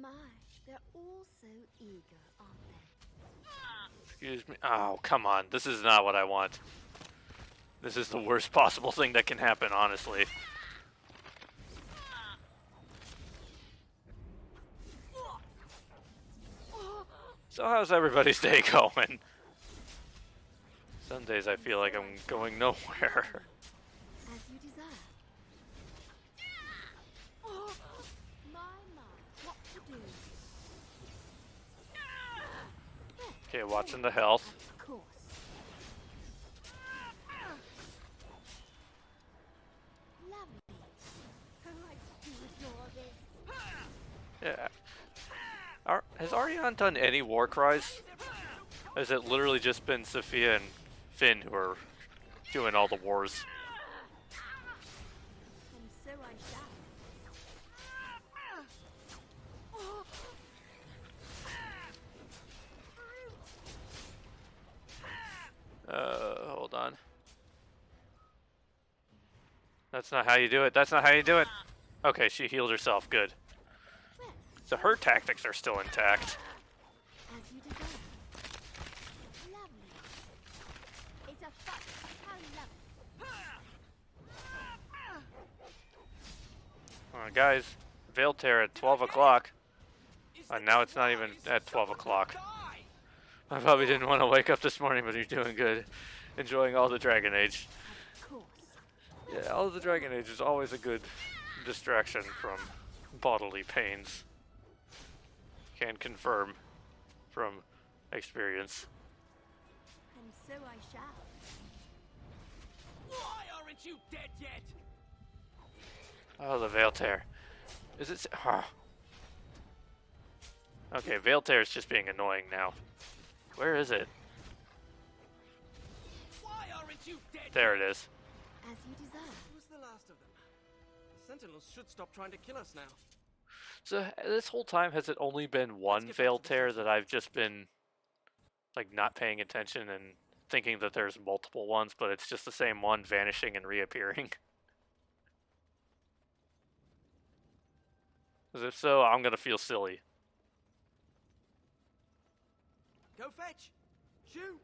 My, they're all so eager, aren't they? Excuse me. Oh, come on. This is not what I want. This is the worst possible thing that can happen, honestly. So how's everybody's day going? Some days I feel like I'm going nowhere. As you desire. My, what to do? Okay, watching the health. Of course. Lovely. I do adore this. Yeah. Has Ariane done any war cries? Or has it literally just been Sophia and Finn who are doing all the wars? And so I shall. Hold on. That's not how you do it. That's not how you do it. Okay, she healed herself. Good. So her tactics are still intact. As you desire. Guys, Veiltear at 12 o'clock. And now it's not even at 12 o'clock. I probably didn't want to wake up this morning, but you're doing good. Enjoying all the Dragon Age. Of course. Yeah, all the Dragon Age is always a good distraction from bodily pains. Can confirm from experience. And so I shall. Why aren't you dead yet? Oh, the Veiltear. Is it... Okay, Veiltear is just being annoying now. Where is it? Why aren't you dead There yet? it is. As you deserve. Who's the last of them? The Sentinels should stop trying to kill us now. So this whole time, has it only been one get back to the Veiltear station. that I've just been, like, not paying attention and thinking that there's multiple ones, but it's just the same one vanishing and reappearing? 'Cause if so, I'm gonna feel silly. Go fetch! Shoot!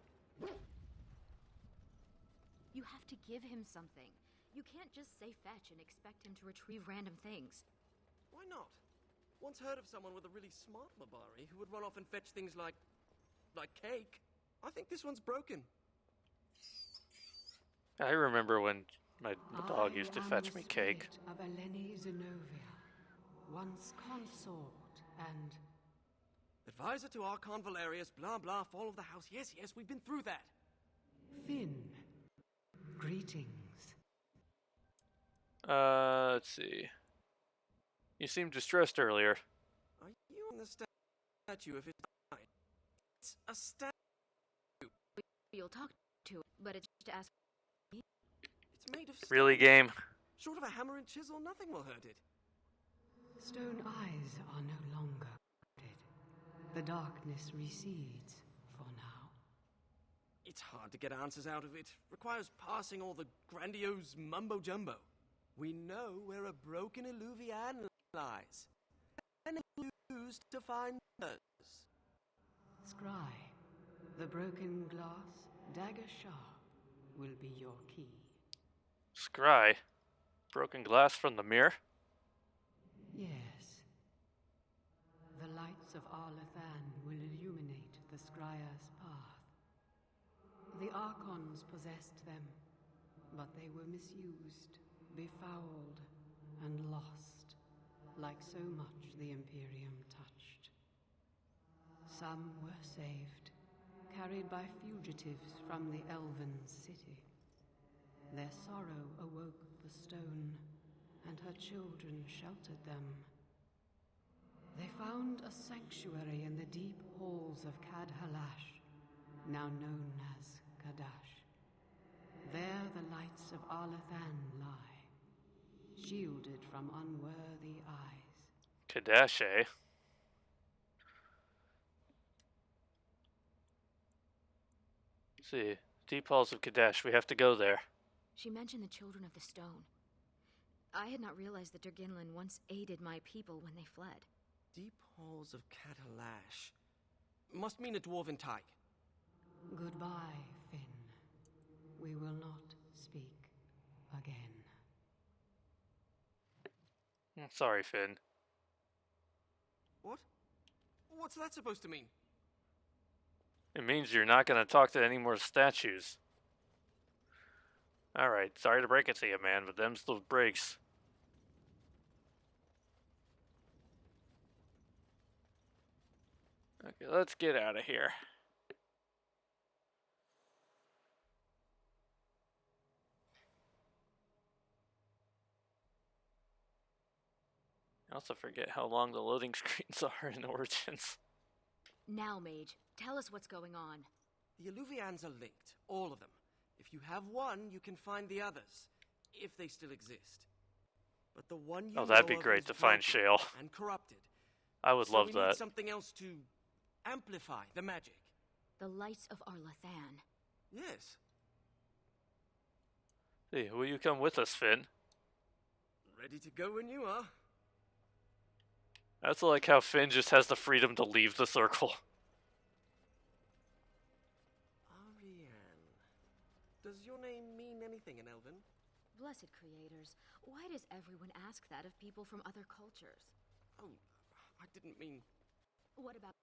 You have to give him something. You can't just say fetch and expect him to retrieve random things. Why not? Once heard of someone with a really smart Mabari who would run off and fetch things like cake. I think this one's broken. I remember when my dog used to fetch me cake. Of Eleni Zenobia, once consort and Advisor to Archon Valerius, blah blah, fall of the house. Yes, we've been through that. Finn. Greetings. Let's see. You seemed distressed earlier. Are you on the statue if it's fine? It's a statue. You'll talk to it, but it's just to ask. It's made of stone. Really, game? Short of a hammer and chisel, nothing will hurt it. Stone eyes are no longer guarded. The darkness recedes for now. It's hard to get answers out of it. Requires parsing all the grandiose mumbo-jumbo. We know where a broken Illuvian lies. And used to find us. Scry, the broken glass, dagger sharp, will be your key. Scry? Broken glass from the mirror? Yes. The lights of Arlathan will illuminate the Scryer's path. The Archons possessed them, but they were misused, befouled, and lost, like so much the Imperium touched. Some were saved, carried by fugitives from the Elven city. Their sorrow awoke the stone, and her children sheltered them. They found a sanctuary in the deep halls of Cadhalash, now known as Kadash. There the lights of Arlathan lie, shielded from unworthy eyes. Kadash, eh? Let's see. Deep halls of Kadash. We have to go there. She mentioned the Children of the Stone. I had not realized that Durginlin once aided my people when they fled. Deep halls of Catalash. Must mean a dwarven tyke. Goodbye, Finn. We will not speak again. Sorry, Finn. What? What's that supposed to mean? It means you're not going to talk to any more statues. Alright, sorry to break it to you, man, but them's the breaks. Okay, let's get out of here. I also forget how long the loading screens are in Origins. Now, Mage, tell us what's going on. The Illuvians are linked, all of them. If you have one, you can find the others, if they still exist. But the one you Oh, that'd know be of great is to find broken Shale. and corrupted. I would So love we that. need something else to amplify the magic. The lights of Arlathan. Yes. Hey, will you come with us, Finn? Ready to go when you are. I also like how Finn just has the freedom to leave the circle. Ariane. Does your name mean anything in Elven? blessed creators. Why does everyone ask that of people from other cultures? Oh, I didn't mean... What about...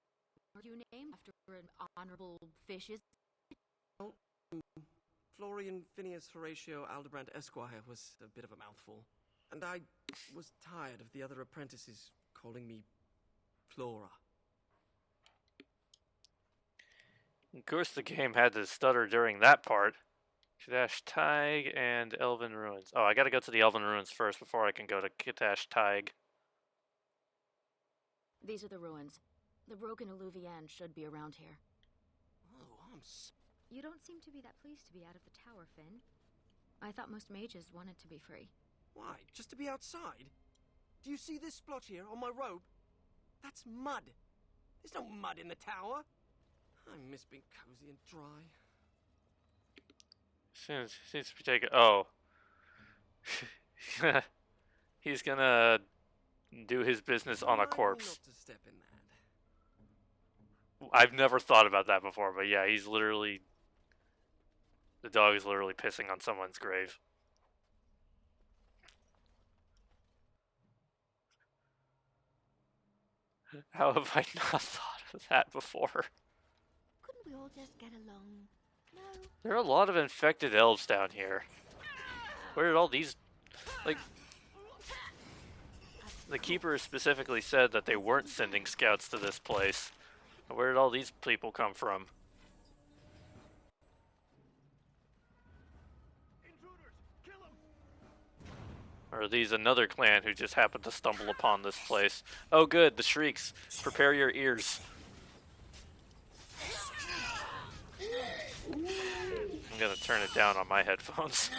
Are you named after an honorable fish? Florian Phineas Horatio Aldebrandt Esquire was a bit of a mouthful. And I was tired of the other apprentices calling me Flora. Of course, the game had to stutter during that part. Kadash Taig and Elven Ruins. Oh, I gotta go to the Elven Ruins first before I can go to Kadash Taig. These are the ruins. The broken Alluvian should be around here. Oh, You don't seem to be that pleased to be out of the tower, Finn. I thought most mages wanted to be free. Why? Just to be outside? Do you see this splotch here on my robe? That's mud. There's no mud in the tower. I miss being cozy and dry. Seems to be taking... Oh. He's gonna do his business on a corpse. Not to step in that. I've never thought about that before, but yeah, he's literally... The dog is literally pissing on someone's grave. How have I not thought of that before? Couldn't we all just get along? No? There are a lot of infected elves down here. Where did all these... Like... The Keeper specifically said that they weren't sending scouts to this place. Where did all these people come from? Or are these another clan who just happened to stumble upon this place? Oh good, the shrieks. Prepare your ears. I'm gonna turn it down on my headphones.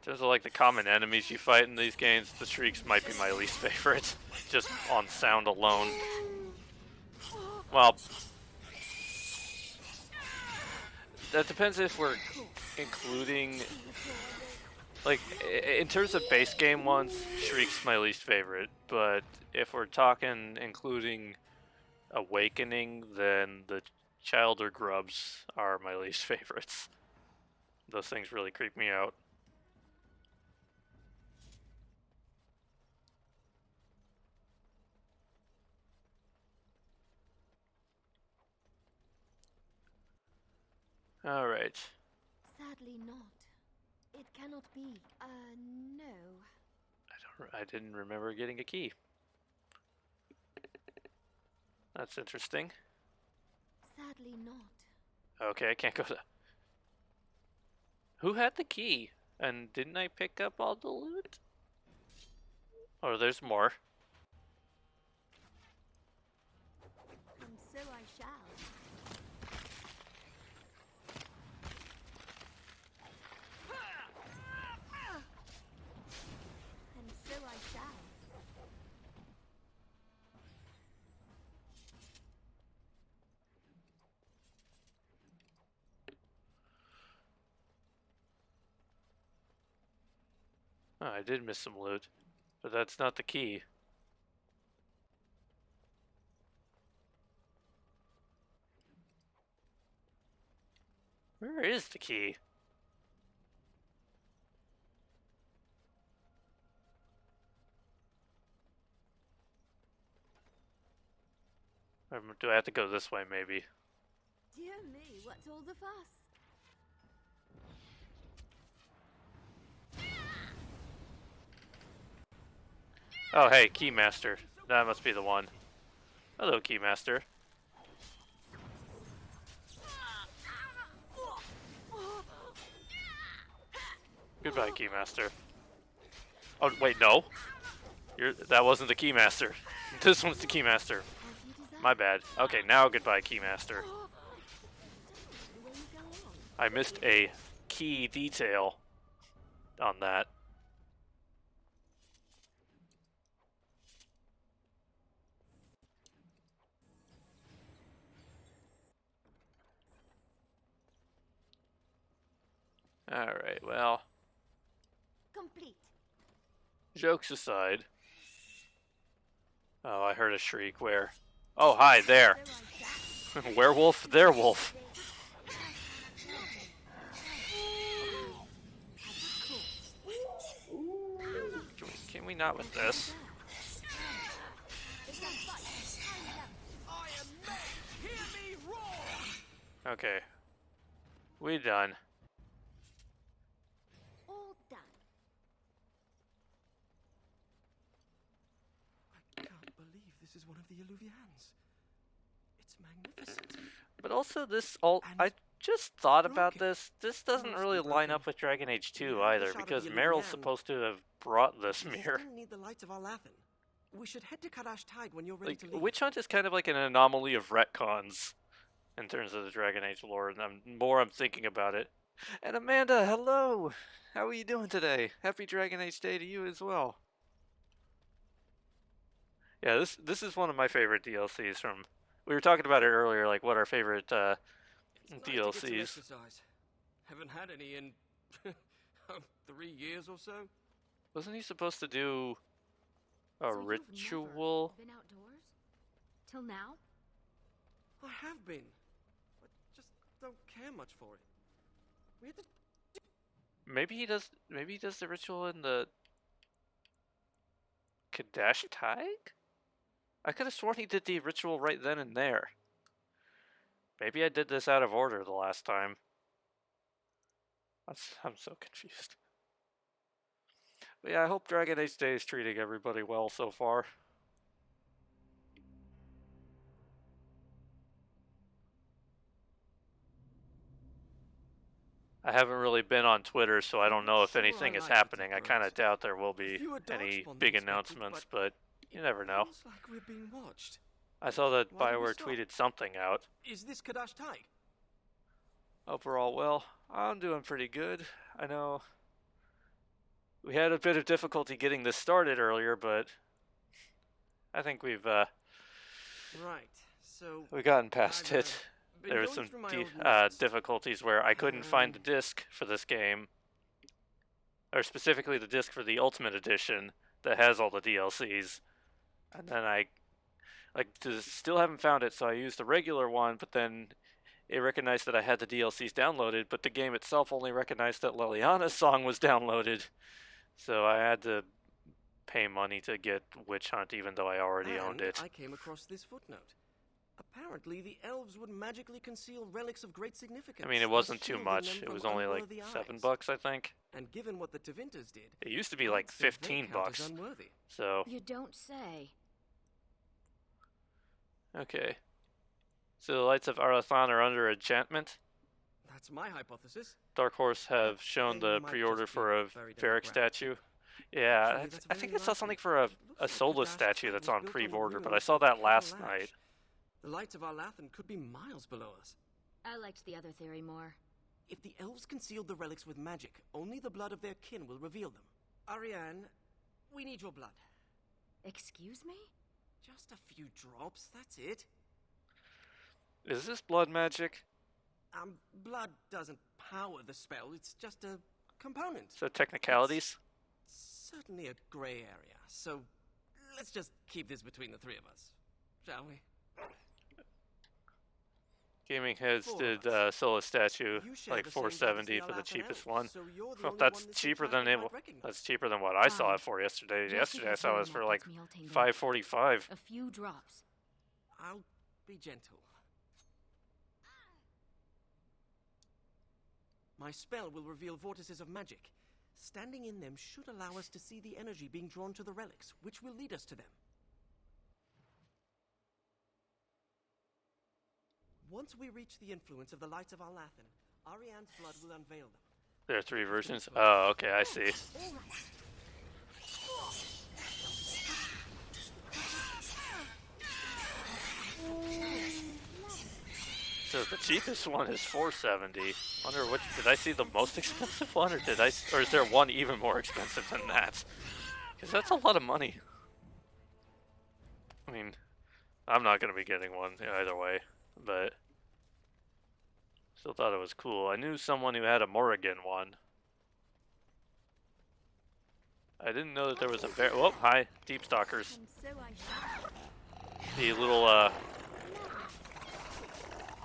In terms of like the common enemies you fight in these games, the shrieks might be my least favorite, just on sound alone. Well, that depends if we're including, like, in terms of base game ones, Shriek's my least favorite, but if we're talking including Awakening, then the Childer Grubs are my least favorites. Those things really creep me out. All right. Sadly not. It cannot be. No. I didn't remember getting a key. That's interesting. Sadly not. Okay, I can't go to... Who had the key? And didn't I pick up all the loot? Or there's more. And so I shall. And so I shall. Oh, I did miss some loot. But that's not the key. Where is the key? Do I have to go this way, maybe? Dear me, what's all the fuss? Oh, hey, Keymaster. That must be the one. Hello, Keymaster. Goodbye, Keymaster. Oh, wait, no. That wasn't the Keymaster. This one's the Keymaster. My bad. Okay, now goodbye, Keymaster. I missed a key detail on that. Alright, well, Complete. jokes aside, Oh, I heard a shriek. Where? Oh, hi there. Werewolf, there wolf. Can we not with this? Okay. We done. All done. I can't believe this is one of the Illuvians. It's magnificent. But also this I just thought about this. This doesn't really line up with Dragon Age 2 either, because Meryl's supposed to have brought this mirror. We still need the lights of Arlathan. We should head to Kadash Tide when you're ready Like, to leave. Witch Hunt is kind of like an anomaly of retcons in terms of the Dragon Age lore, and I'm thinking about it. And Amanda, hello! How are you doing today? Happy Dragon Age Day to you as well. Yeah, this is one of my favorite DLCs from... We were talking about it earlier, like what our favorite It's nice to get some DLCs. exercise. Haven't had any in 3 years or so. Wasn't he supposed to do a So you've ritual? never been outdoors? Till now? I have been. I just don't care much for it. We had to Maybe he does the ritual in the Kadash Taig? I could have sworn he did the ritual right then and there. Maybe I did this out of order the last time. I'm so confused. But yeah, I hope Dragon Age Day is treating everybody well so far. I haven't really been on Twitter, so I don't know if anything is happening. I kind of doubt there will be any big announcements, but you never know. feels like we're being watched. I saw that Why did we BioWare stop? tweeted something out. Is this Kadash Taig? Overall, well, I'm doing pretty good. I know we had a bit of difficulty getting this started earlier, but I think we've Right. So gotten past I've, it. been There was going some through my old notes. difficulties where I couldn't find the disc for this game, or specifically the disc for the Ultimate Edition that has all the DLCs, and then I still haven't found it, so I used the regular one, but then it recognized that I had the DLCs downloaded, but the game itself only recognized that Liliana's song was downloaded, so I had to pay money to get Witch Hunt even though I already owned And it. I came across this footnote. Apparently, the elves would magically conceal relics of great significance. I mean, it thus wasn't too shielding much. them It from was only like unworthy eyes. $7, I think. And given what the Tevinters did, It used to be I'd like say they $15 count as unworthy. So, You don't say. okay. So the Lights of Arathan are under enchantment. That's my hypothesis. Dark Horse have shown they the might pre-order just be for a buried Varric underground. statue. Yeah, Actually, that's I think very I saw likely. something for a It looks like Solus Kadash statue Taig that's was on built pre-order, the but I ruins saw of that Kettle last Ash. night. The lights of Arlathan could be miles below us. I liked the other theory more. If the elves concealed the relics with magic, only the blood of their kin will reveal them. Ariane, we need your blood. Excuse me? Just a few drops, that's it. Is this blood magic? Blood doesn't power the spell, it's just a component. So technicalities? Certainly a gray area, so let's just keep this between the three of us, shall we? Gaming Heads Four did of us. Solus statue You share like the same blood as the $470 for the Arlathan cheapest elves, one. so you're the Well, only that's one this cheaper enchantment than might recognize. that's cheaper than what I saw Fine. it for yesterday. Just Yesterday I because saw it hearing was for that like gets me all tangled up. $5.45. A few drops. I'll be gentle. My spell will reveal vortices of magic. Standing in them should allow us to see the energy being drawn to the relics, which will lead us to them. Once we reach the influence of the lights of Arlathan, Ariane's blood will unveil them. There are 3 versions. Oh, okay, I see. So the cheapest one is $470. Wonder which did I see the most expensive one, or or is there one even more expensive than that? Because that's a lot of money. I mean, I'm not gonna be getting one either way, but still thought it was cool. I knew someone who had a Morrigan one. I didn't know that there was a very. Oh, hi, Deep Stalkers. And so I shall. The little I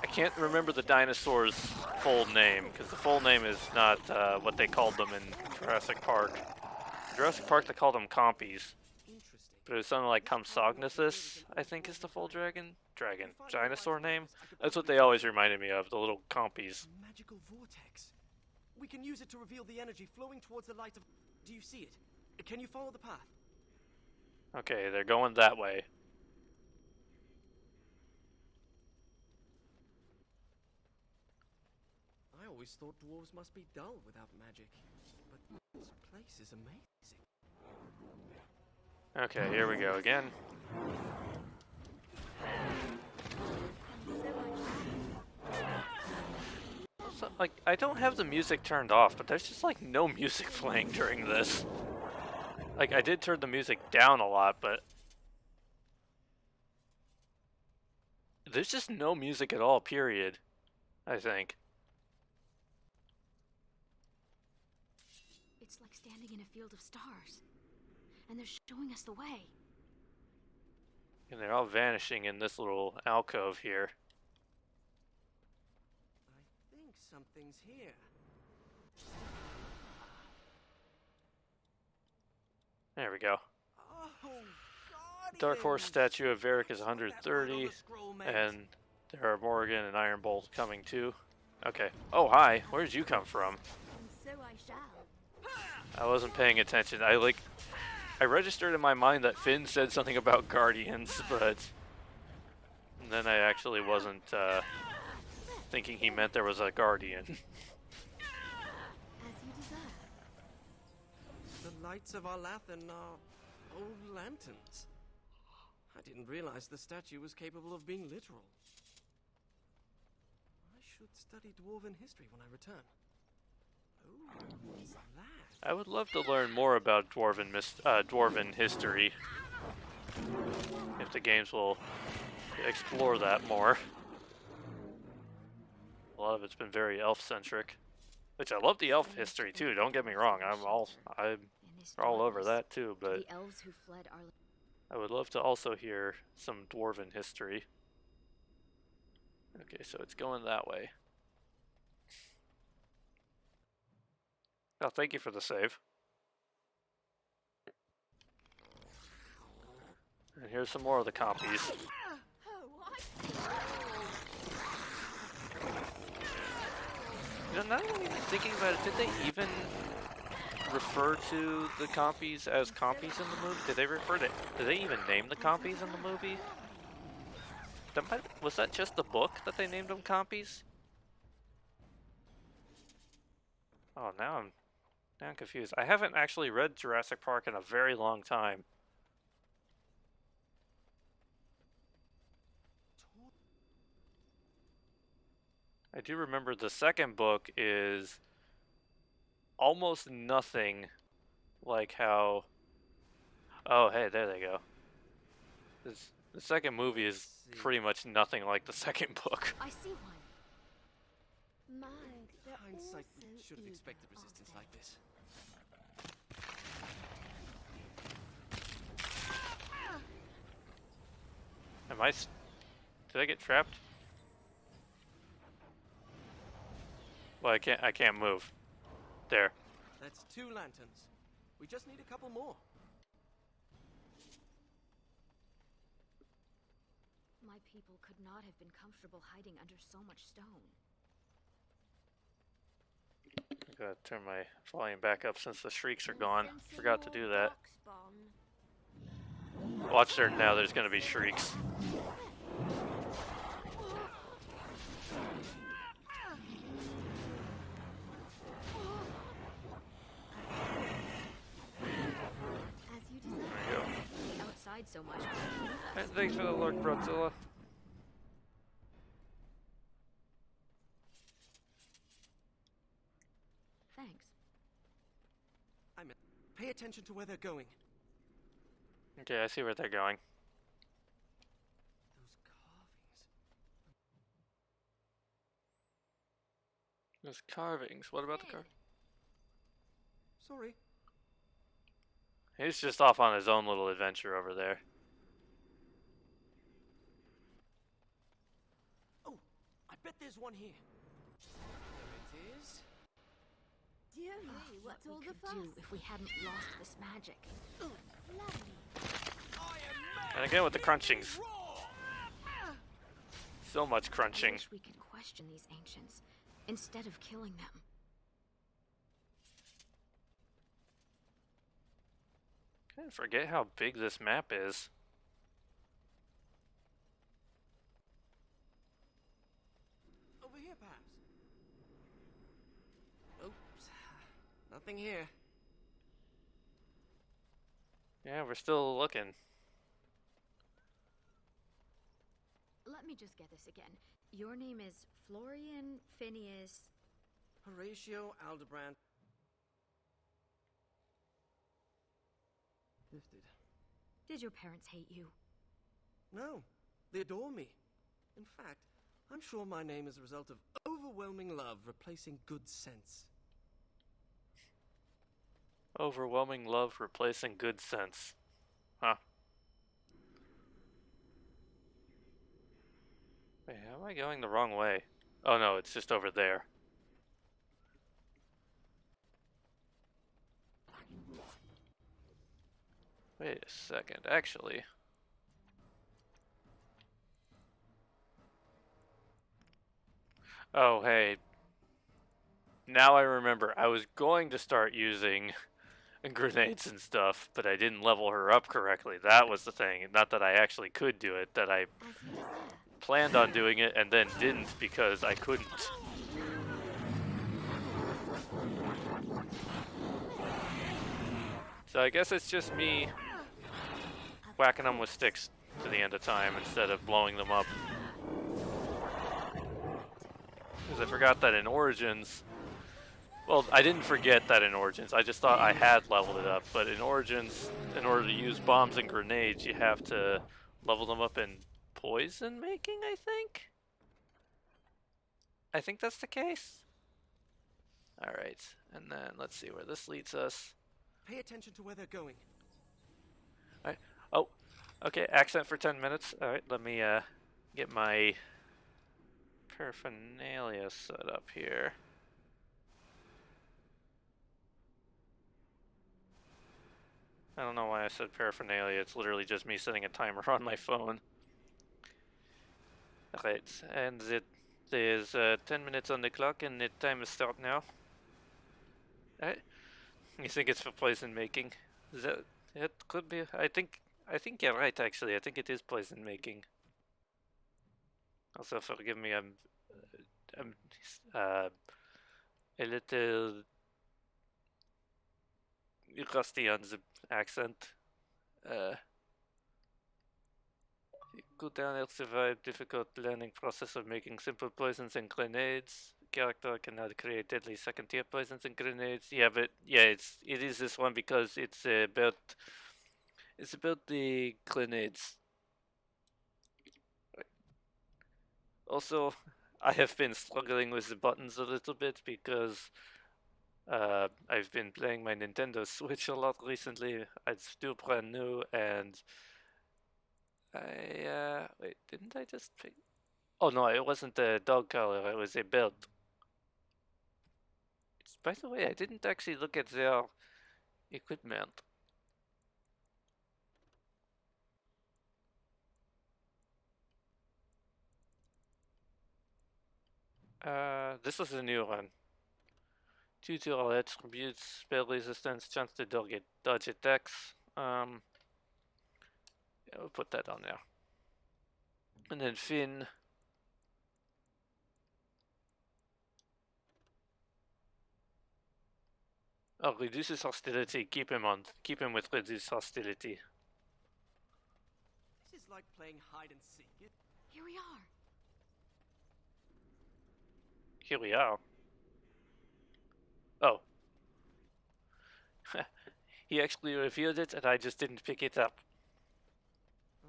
can't remember the dinosaur's full name because the full name is not what they called them in Jurassic Park. Jurassic Park they called them compies, Interesting. but it was something like Compsognathus, I think is the full dinosaur name. That's what they always reminded me of, the little compies. A magical vortex. We can use it to reveal the energy flowing towards the light of. Do you see it? Can you follow the path? Okay, they're going that way. I always thought dwarves must be dull without magic, but this place is amazing. Okay, here we go again. So, like, I don't have the music turned off, but there's just like no music playing during this. Like, I did turn the music down a lot, but there's just no music at all, period, I think. It's like standing in a field of stars. And they're showing us the way. And they're all vanishing in this little alcove here. I think something's here. There we go. Oh, Guardians! Dark Horse statue of Varric is It's like that word on 130, the scroll meant. and there are Morrigan and Iron Bolt coming too. Okay. Oh, hi. Where did you come from? And so I shall. I wasn't paying attention. I registered in my mind that Finn said something about Guardians, but then I actually wasn't thinking he meant there was a Guardian. As you deserve. The lights of Arlathan are old lanterns. I didn't realize the statue was capable of being literal. I should study dwarven history when I return. Oh, what's that? I would love to learn more about dwarven history. If the games will explore that more. A lot of it's been very elf-centric. Which I love the elf history too, don't get me wrong. I'm all over that too, but The elves who fled our I would love to also hear some dwarven history. Okay, so it's going that way. Oh, thank you for the save. And here's some more of the compies. You know, now that I'm even thinking about it, did they even refer to the compies as compies in the movie? Did they even name the compies in the movie? Was that just the book that they named them compies? Oh, now I'm confused. I haven't actually read Jurassic Park in a very long time. I do remember the second book is almost nothing like how... Oh, hey, there they go. The second movie is pretty much nothing like the second book. I see one. My, they're all Hindsight, so we should have evil, expected resistance aren't like this. Did I get trapped? Well, I can't move. There. That's 2 lanterns. We just need a couple more. My people could not have been comfortable hiding under so much stone. I gotta turn my volume back up since the shrieks are gone. Forgot to do that. Watch there now, there's gonna be shrieks. As you deserve. There you go. Outside so much. Hey, thanks for the look, Brodzilla. Thanks. Pay attention to where they're going. Okay, I see where they're going. Those carvings. Those carvings. What about the Sorry. He's just off on his own little adventure over there. Oh, I bet there's one here. There it is. Dear me, what's all the fuss? Do if we hadn't lost this magic. Lovely. And again with the crunchings. So much crunching. I wish we could question these ancients instead of killing them. I forget how big this map is. Over here, perhaps. Oops. Nothing here. Yeah, we're still looking. Let me just get this again. Your name is Florian Phineas. Horatio Aldebrand. Lifted. Did your parents hate you? No, they adore me. In fact, I'm sure my name is a result of overwhelming love replacing good sense. Overwhelming love replacing good sense. Huh. Wait, how am I going the wrong way? Oh no, it's just over there. Wait a second, actually. Oh, hey. Now I remember. I was going to start using grenades and stuff, but I didn't level her up correctly. That was the thing. Not that I actually could do it, that I planned on doing it and then didn't because I couldn't. So I guess it's just me whacking them with sticks to the end of time instead of blowing them up. Because I forgot that in Origins... Well, I didn't forget that in Origins. I just thought I had leveled it up. But in Origins, in order to use bombs and grenades, you have to level them up in poison making, I think? I think that's the case. Alright, and then let's see where this leads us. Pay attention to where they're going. Alright. Oh, okay, accent for 10 minutes. Alright, let me get my paraphernalia set up here. I don't know why I said paraphernalia, it's literally just me setting a timer on my phone. Alright, and there's 10 minutes on the clock and the time is start now. Alright. You think it's for poison making? Is that it? Could be. I think you're right. Actually, I think it is poison making. Also, forgive me. I'm a little rusty on the accent. Good down survived difficult learning process of making simple poisons and grenades. Character cannot create deadly second-tier poisons and grenades. Yeah, but yeah, it is this one because it's about the grenades. Also, I have been struggling with the buttons a little bit because I've been playing my Nintendo Switch a lot recently. It's still brand new, and wait, didn't I just pick? Oh no, it wasn't a dog collar. It was a belt. By the way, I didn't actually look at their equipment. This is a new one. Tutorial attributes, spell resistance, chance to dodge attacks. Yeah, we'll put that on there. And then Finn. Oh, reduces hostility. Keep him with reduced hostility. This is like playing hide and seek. Here we are. Here we are. Oh. He actually revealed it and I just didn't pick it up.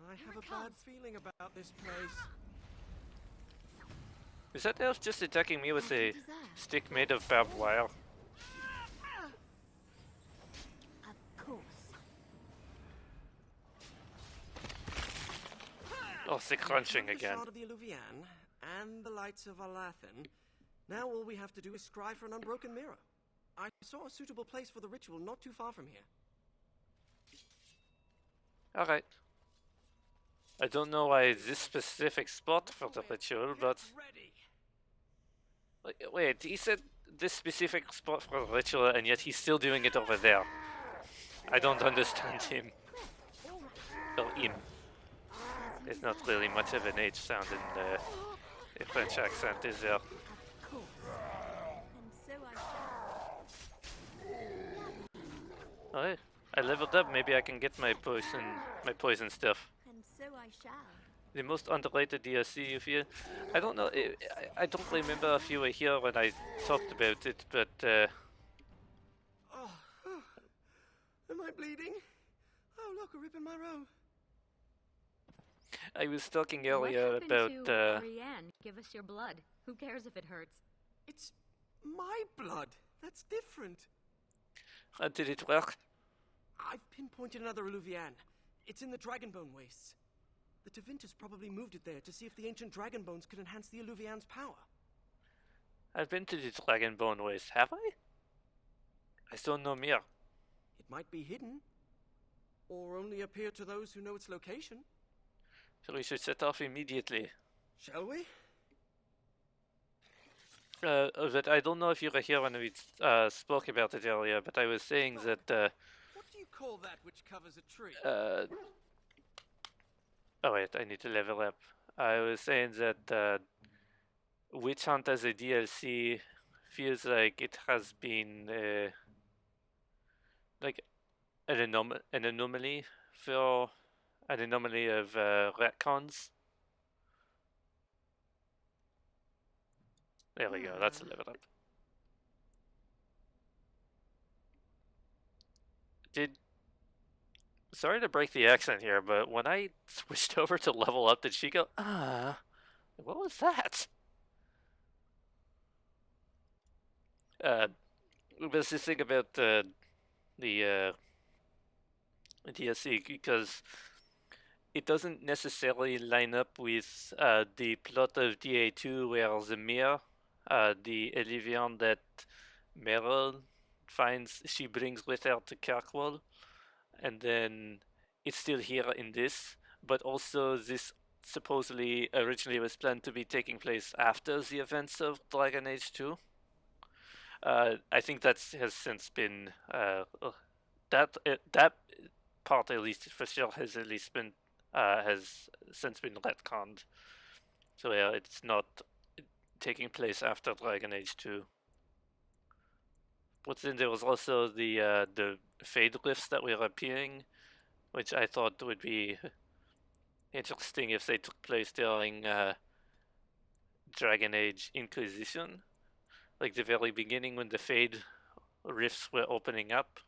I have a bad feeling about this place. Is that elf just attacking me with a stick made of barbed wire? Of course. Oh, the crunching We have again. The shard of the Eluvian and the lights of Alathan. Now all we have to do is scry for an unbroken mirror. I saw a suitable place for the ritual not too far from here. Alright. I don't know why this specific spot for the ritual, but... Wait, he said this specific spot for the ritual, and yet he's still doing it over there. I don't understand him. Or him. There's not really much of an H sound in the French accent, is there? Of course. And so I shall. Alright, I leveled up, maybe I can get my poison stuff. And so I shall. The most underrated DLC you feel? I don't know, I don't remember if you were here when I talked about it, but Oh, am I bleeding? Oh, look, a rip in my robe. I was talking What earlier happened about, to Ariane? Give us your blood. Who cares if it hurts? It's my blood. That's different. how did it work? I've pinpointed another Eluvian. It's in the Dragonbone Wastes. The Tevintus probably moved it there to see if the ancient dragon bones could enhance the Eluvian's power. I've been to the Dragonbone Waste, have I? I saw no mirror. It might be hidden, or only appear to those who know its location. So we should set off immediately. Shall we? But I don't know if you were here when we spoke about it earlier, but I was saying that, What do you call that which covers a tree? oh wait, I need to level up. I was saying that, Witch Hunt as a DLC feels like it has been, like, an anomaly for an anomaly of retcons. There we go, that's a level up. Sorry to break the accent here, but when I switched over to level up, did she go, what was that? There's this thing about the DLC, because it doesn't necessarily line up with the plot of DA2, where the mirror, the Eluvian that Meryl finds, she brings with her to Kirkwall, and then it's still here in this, but also this supposedly originally was planned to be taking place after the events of Dragon Age 2. I think that has since been that part, at least for sure, has at least been has since been retconned. So yeah, it's not taking place after Dragon Age 2. But then there was also the Fade Rifts that were appearing, which I thought would be interesting if they took place during Dragon Age Inquisition, like the very beginning when the Fade Rifts were opening up.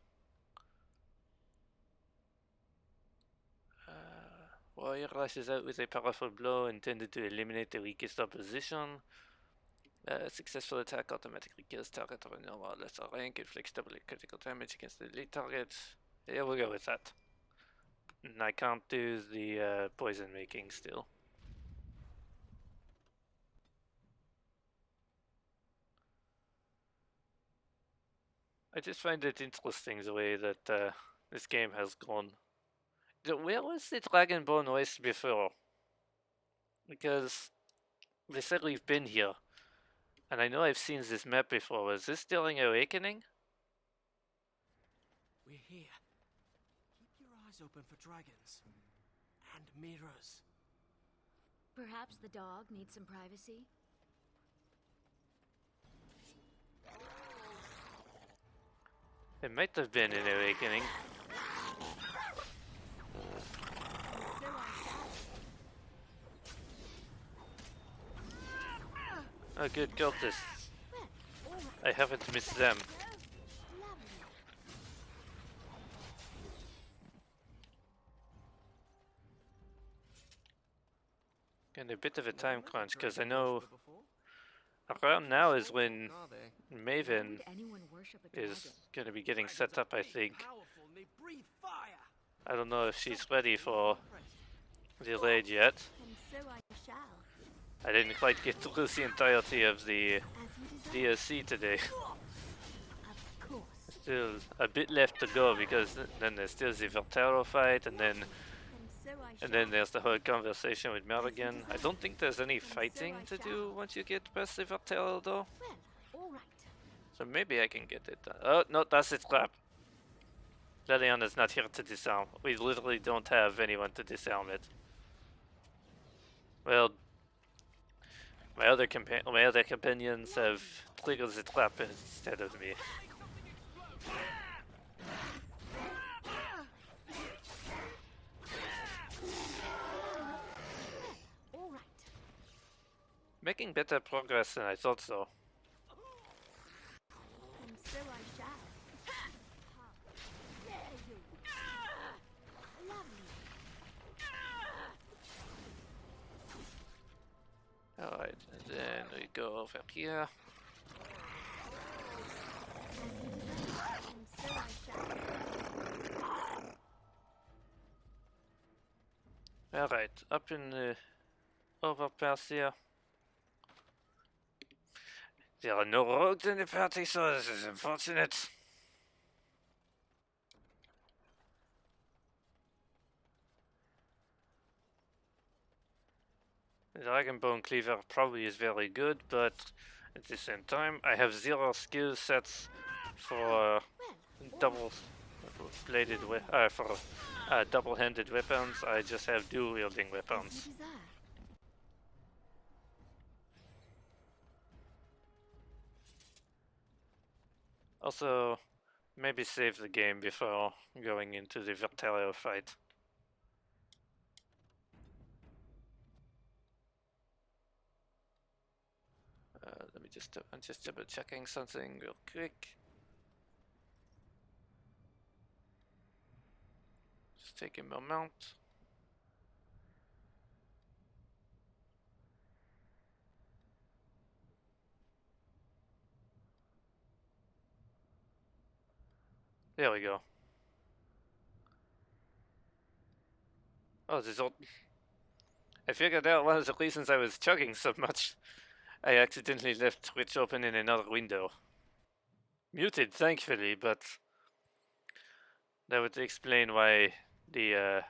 Warrior rushes out with a powerful blow intended to eliminate the weakest opposition. Successful attack automatically kills target of a normal or lesser rank, inflicts double critical damage against the elite target. Yeah, we'll go with that. And I can't do the poison making still. I just find it interesting the way that this game has gone. Where was the Dragonbone Waste before? Because they said we've been here. And I know I've seen this map before. Was this during Awakening? We're here. Keep your eyes open for dragons. And mirrors. Perhaps the dog needs some privacy? It might have been in Awakening. Oh, good cultists. I haven't missed them. And a bit of a time crunch, because I know around now is when Maven is going to be getting set up, I think. I don't know if she's ready for delayed yet. And so I shall, I didn't quite get through the entirety of the as you desire. DSC today. Of course. Still a bit left to go because then there's still the Vertero fight, and then And so I shall. there's the whole conversation with Merrigan. I don't think there's any fighting to do once you get past the Vertero though. Well, all right. So maybe I can get it done. Oh, no, that's it, crap. Lelian is not here to disarm. We literally don't have anyone to disarm it. Well, my other companions have triggered the trap instead of me. All right. Making better progress than I thought so. And so I shall. There you. Lovely. Alright, and then we go over here. And so I shall. Alright, up in the overpass here. There are no rogues in the party, so this is unfortunate. The Dragonbone Cleaver probably is very good, but at the same time, I have 0 skill sets for double-bladed for double-handed weapons. I just have dual-wielding As weapons. you desire. Also, maybe save the game before going into the Vertero fight. Let me I'm just double checking something real quick. Just take a moment. There we go. Oh, this old. I figured out one of the reasons I was chugging so much. I accidentally left Twitch open in another window. Muted, thankfully, but that would explain why the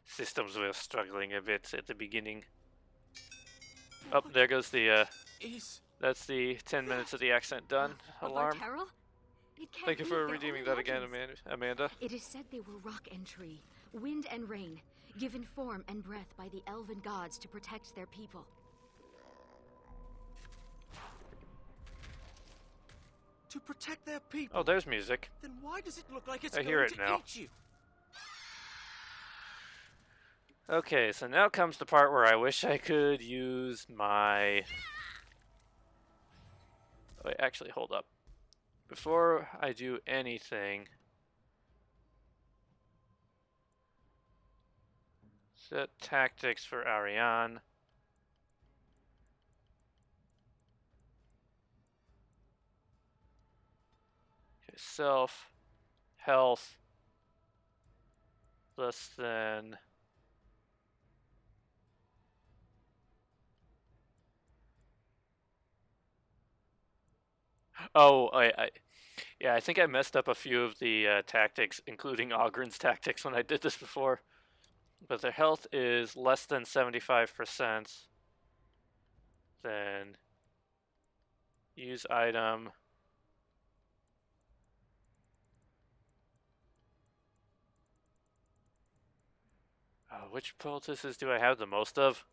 systems were struggling a bit at the beginning. Oh, there goes the that's the 10 minutes of the accent done alarm. Vertero? It can't Thank you be, for they're redeeming only that again, legends. Amanda. It is said they were rock and tree, wind and rain, given form and breath by the elven gods to protect their people. To protect their people. Oh, there's music. Then why does it look like it's I going hear it to now. eat you? Okay, so now comes the part where I wish I could use my... Wait, actually, hold up. Before I do anything... Set tactics for Ariane. Okay, self, health, less than... Oh, yeah, I think I messed up a few of the tactics, including Ogren's tactics when I did this before. But their health is less than 75%. Then use item. Which poultices do I have the most of?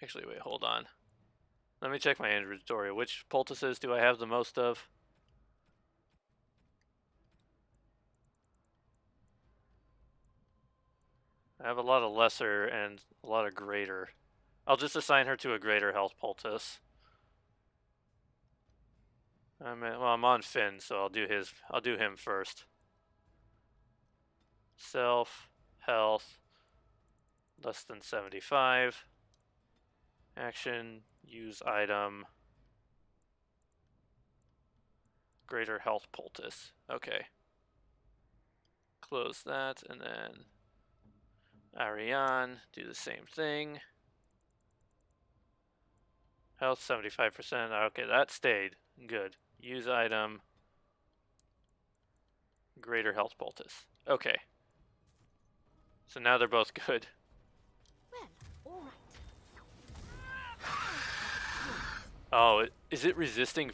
Actually, wait, hold on. Let me check my inventory. Which poultices do I have the most of? I have a lot of lesser and a lot of greater. I'll just assign her to a greater health poultice. I'm on Finn, so I'll do him first. Self, health, less than 75. Action, use item. Greater health poultice. Okay. Close that, and then Ariane, do the same thing. Health 75%. Okay, that stayed. Good. Use item. Greater health poultice. Okay. So now they're both good. Well, all right. Oh, is it resisting?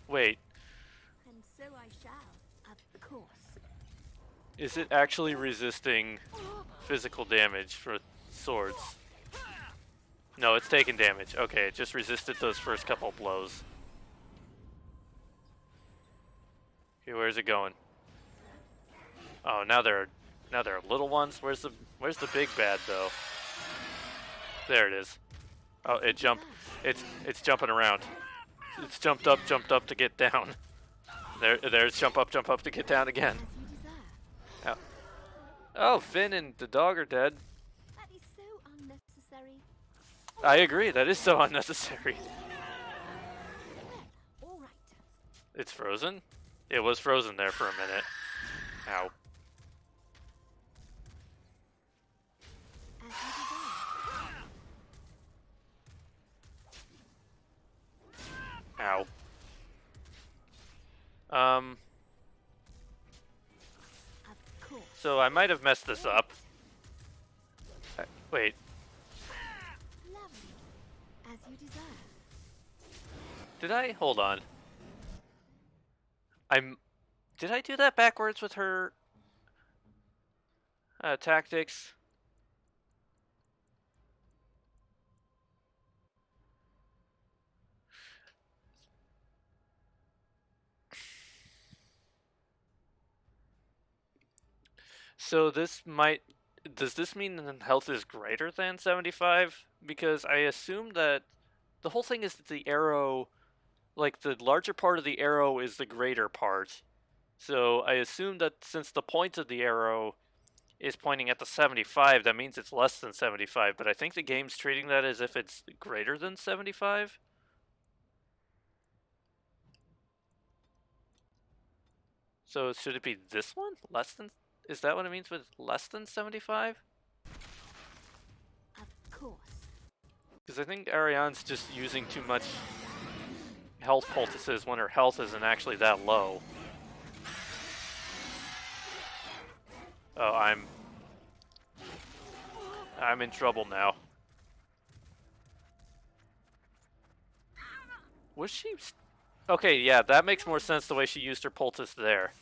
Wait, And so I shall, of course. is it actually resisting physical damage for swords? No, it's taking damage. Okay, it just resisted those first couple blows. Okay, where's it going? Oh, now they're little ones. Where's the big bad though? There it is. Oh, it jumped. It's jumping around. It's jumped up to get down. There's jump up to get down again. As you desire. Oh, Finn and the dog are dead. That is so unnecessary. I agree. That is so unnecessary. Well, all right. It's frozen? It was frozen there for a minute. Ow. As you desire. Ow. Of course. So I might have messed this up. Wait. Lovely. As you desire. Did I? Hold on. Did I do that backwards with her tactics? So this might... Does this mean that health is greater than 75? Because I assume that the whole thing is that the arrow... Like, the larger part of the arrow is the greater part. So I assume that since the point of the arrow is pointing at the 75, that means it's less than 75. But I think the game's treating that as if it's greater than 75. So should it be this one? Less than... Is that what it means with less than 75? Of course. Because I think Ariane's just using too much health poultices when her health isn't actually that low. Oh, I'm in trouble now. Was she... Okay, yeah, that makes more sense the way she used her poultice there.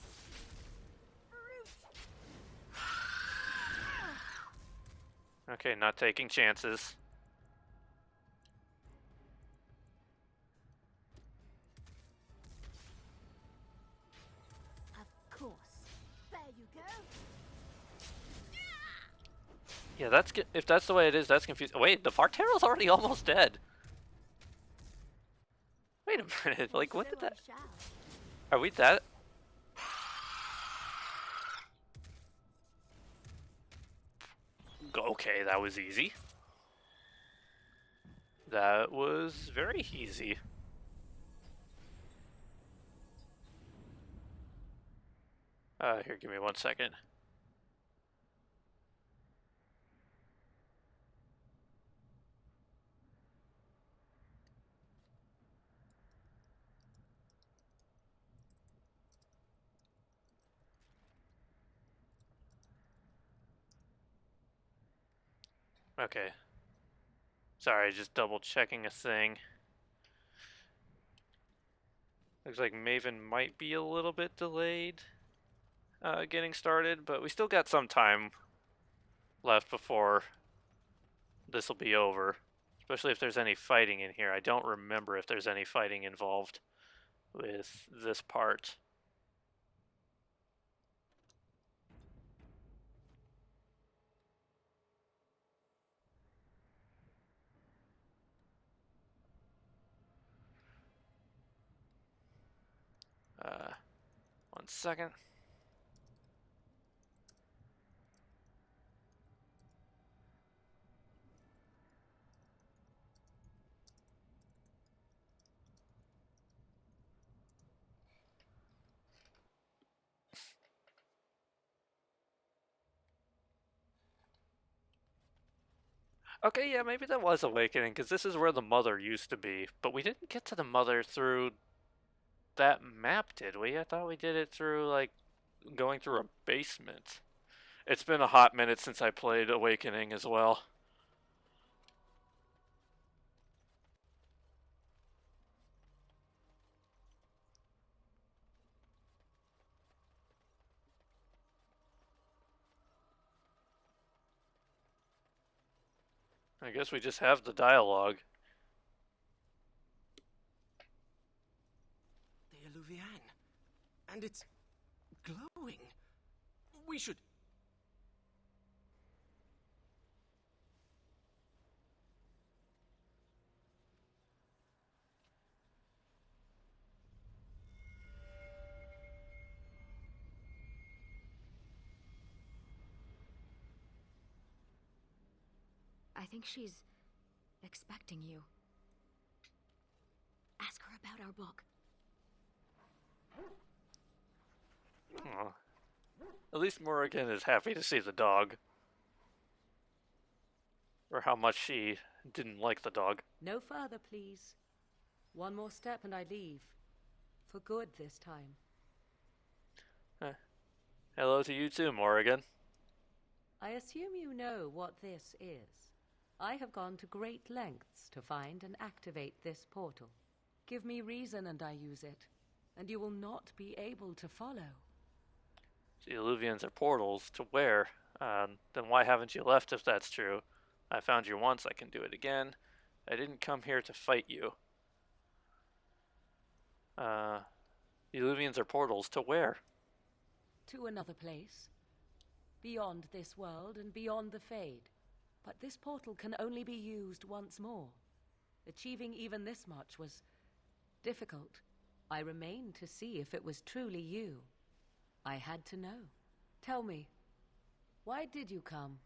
Okay, not taking chances. Of course. There you go. Yeah, that's... If that's the way it is, that's confusing. Wait, the Vartero's already almost dead. Wait a minute, like, what did So I that... shall. Are we that... Okay, that was easy. That was very easy. Here, give me 1 second. Okay. Sorry, just double checking a thing. Looks like Maven might be a little bit delayed getting started, but we still got some time left before this will be over. Especially if there's any fighting in here. I don't remember if there's any fighting involved with this part. Uh, 1 second. Okay, yeah, maybe that was Awakening, because this is where the mother used to be. But we didn't get to the mother through that map, did we? I thought we did it through, like, going through a basement. It's been a hot minute since I played Awakening as well. I guess we just have the dialogue. The Eluvian. And it's glowing. We should... I think she's expecting you. Ask her about our book. Aw. At least Morrigan is happy to see the dog. Or how much she didn't like the dog. No further, please. One more step and I leave. For good this time. Hello to you too, Morrigan. I assume you know what this is. I have gone to great lengths to find and activate this portal. Give me reason and I use it, and you will not be able to follow. The Eluvians are portals to where? Then why haven't you left if that's true? I found you once, I can do it again. I didn't come here to fight you. The Eluvians are portals to where? To another place. Beyond this world and beyond the Fade. But this portal can only be used once more. Achieving even this much was difficult. I remained to see if it was truly you. I had to know. Tell me, why did you come?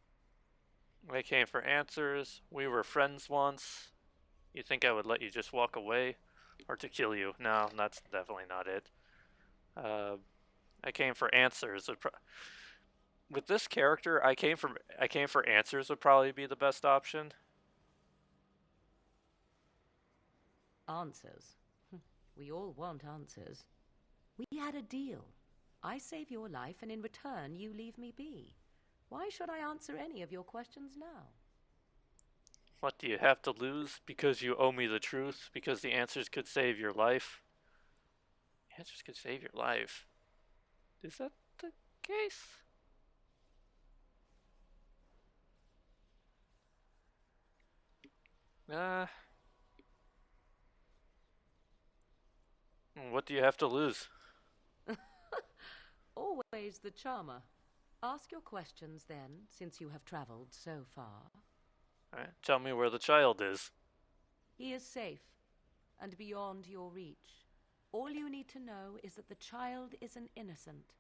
I came for answers. We were friends once. You think I would let you just walk away? Or to kill you? No, that's definitely not it. I came for answers. With this character, I came for answers would probably be the best option. Answers. We all want answers. We had a deal. I save your life and in return you leave me be. Why should I answer any of your questions now? What do you have to lose? Because you owe me the truth? Because the answers could save your life? Answers could save your life. Is that the case? What do you have to lose? Always the charmer. Ask your questions then, since you have traveled so far. Alright, tell me where the child is. He is safe, and beyond your reach. All you need to know is that the child is an innocent.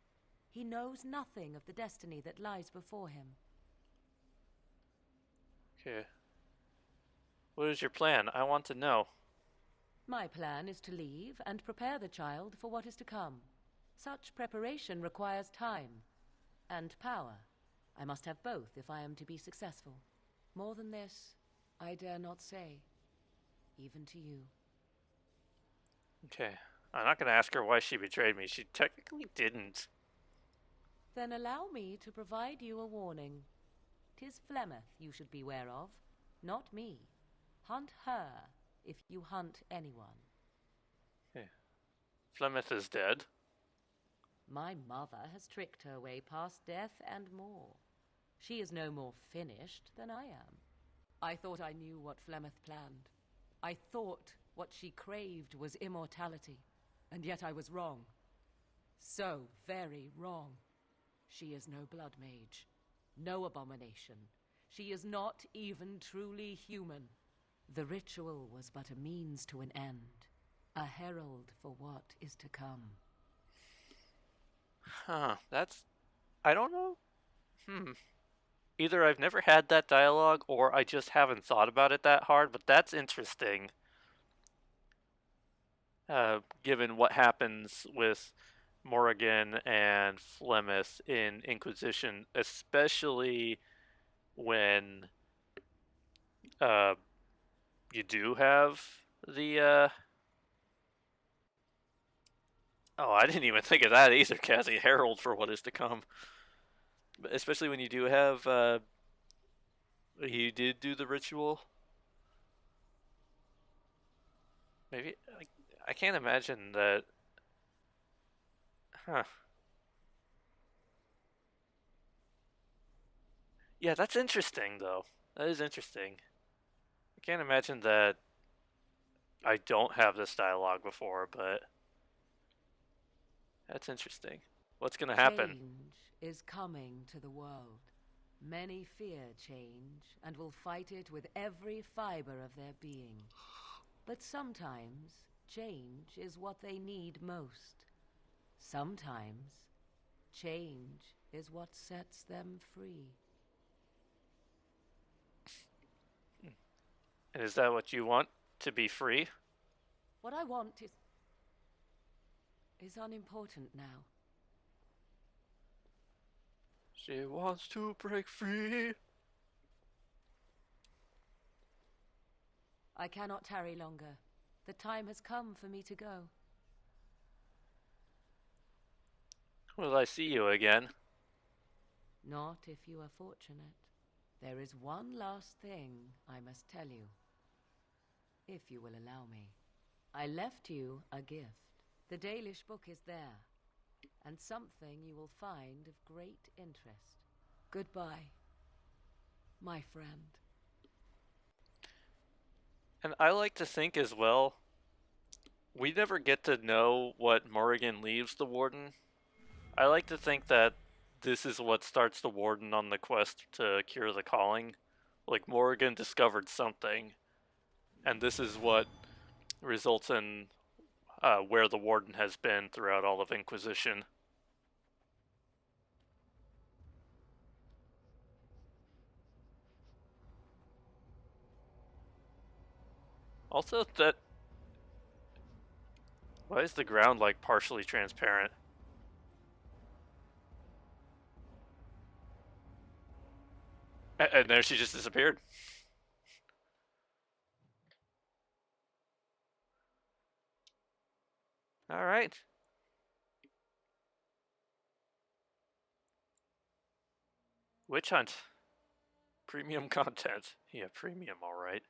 He knows nothing of the destiny that lies before him. Okay. What is your plan? I want to know. My plan is to leave and prepare the child for what is to come. Such preparation requires time and power. I must have both if I am to be successful. More than this, I dare not say, even to you. Okay. I'm not going to ask her why she betrayed me. She technically didn't. Then allow me to provide you a warning. 'Tis Flemeth you should beware of, not me. Hunt her if you hunt anyone. Okay. Flemeth is dead. My mother has tricked her way past death and more. She is no more finished than I am. I thought I knew what Flemeth planned. I thought what she craved was immortality, and yet I was wrong. So very wrong. She is no blood mage, no abomination. She is not even truly human. The ritual was but a means to an end, a herald for what is to come. Huh, I don't know. Either I've never had that dialogue, or I just haven't thought about it that hard, but that's interesting. Given what happens with Morrigan and Flemeth in Inquisition, especially when Uh, you do have the Oh, I didn't even think of that either, Cassie. Herald for what is to come. But especially when you do have you did do the ritual. Maybe I can't imagine that. Huh. Yeah, that's interesting though. That is interesting. I can't imagine that I don't have this dialogue before, but that's interesting. What's gonna happen? Change is coming to the world. Many fear change and will fight it with every fiber of their being. But sometimes, change is what they need most. Sometimes, change is what sets them free. And is that what you want? To be free? What I want is unimportant now. She wants to break free. I cannot tarry longer. The time has come for me to go. Will I see you again? Not if you are fortunate. There is one last thing I must tell you. If you will allow me. I left you a gift. The Dalish book is there, and something you will find of great interest. Goodbye, my friend. And I like to think as well, we never get to know what Morrigan leaves the Warden. I like to think that this is what starts the Warden on the quest to cure the calling. Like, Morrigan discovered something, and this is what results in where the Warden has been throughout all of Inquisition. Also, that... Why is the ground, like, partially transparent? And there she just disappeared. Alright. Witch Hunt. Premium content. Yeah, premium, alright.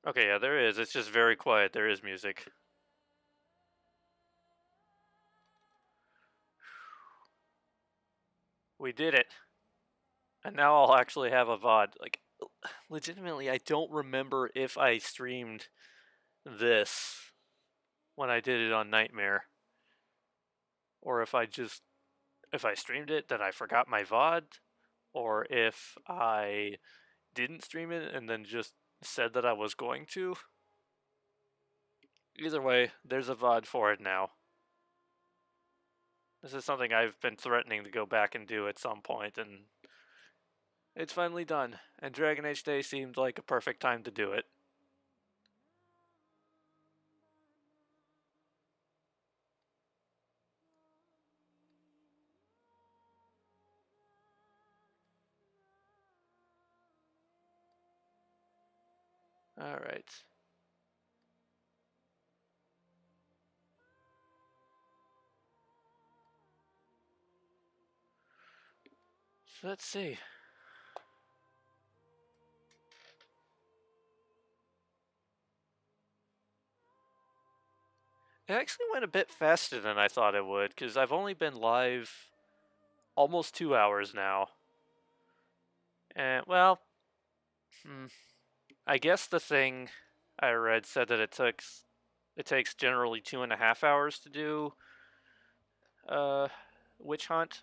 Okay, yeah, there is. It's just very quiet. There is music. We did it. And now I'll actually have a VOD. Like, legitimately, I don't remember if I streamed this when I did it on Nightmare. Or if I streamed it, then I forgot my VOD. Or if I didn't stream it and then just said that I was going to. Either way, there's a VOD for it now. This is something I've been threatening to go back and do at some point, and it's finally done. And Dragon Age Day seemed like a perfect time to do it. Alright. So let's see. It actually went a bit faster than I thought it would, because I've only been live almost 2 hours now. And, well, I guess the thing I read said that it takes generally 2.5 hours to do Witch Hunt.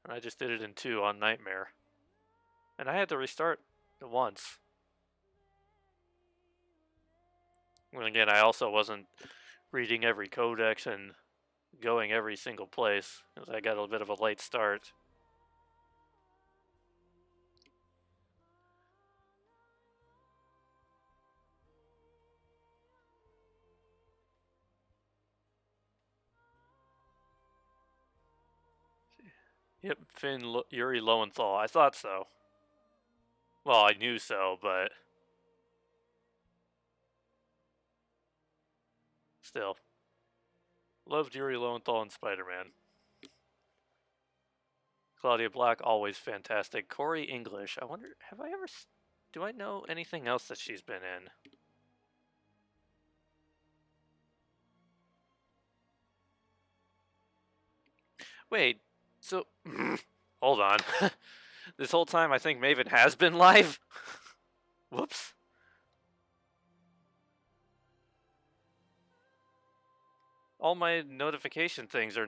And I just did it in 2 on Nightmare. And I had to restart it once. And again, I also wasn't reading every codex and going every single place, because I got a bit of a late start. Yep, Yuri Lowenthal. I thought so. Well, I knew so, but still. Loved Yuri Lowenthal and Spider-Man. Claudia Black, always fantastic. Corey English. I wonder, have I ever... Do I know anything else that she's been in? Wait, so... Hold on. This whole time I think Maven has been live? Whoops. All my notification things are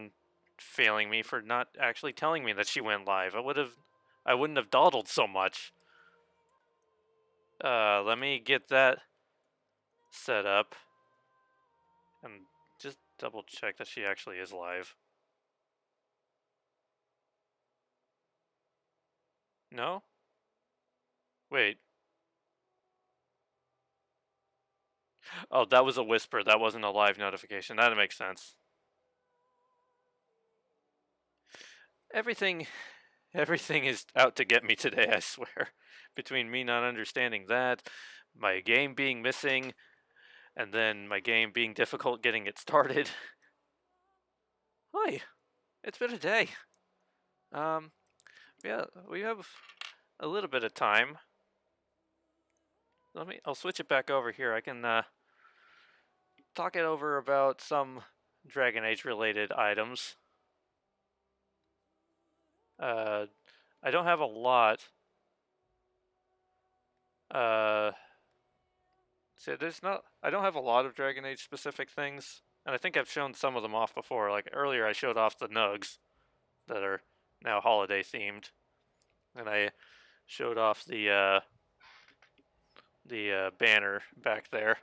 failing me for not actually telling me that she went live. I wouldn't have dawdled so much. Let me get that set up and just double check that she actually is live. No? Wait. Oh, that was a whisper. That wasn't a live notification. That makes sense. Everything is out to get me today, I swear. Between me not understanding that, my game being missing, and then my game being difficult getting it started. Hi, it's been a day. Yeah, we have a little bit of time. I'll switch it back over here. I can talk it over about some Dragon Age related items. I don't have a lot. So I don't have a lot of Dragon Age specific things, and I think I've shown some of them off before. Like earlier I showed off the nugs that are now holiday themed, and I showed off the banner back there.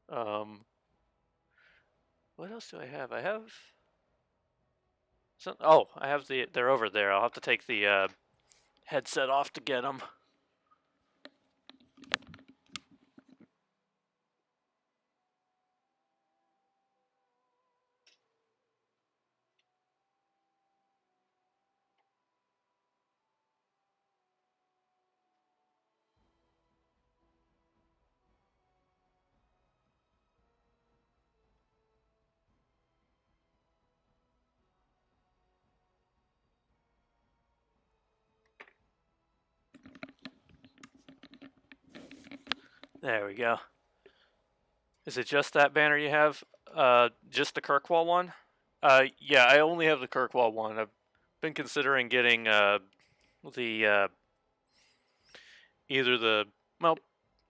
What else do I have? I have some. Oh, I have they're over there. I'll have to take the headset off to get them. There we go. Is it just that banner you have? Just the Kirkwall one? Yeah, I only have the Kirkwall one. I've been considering getting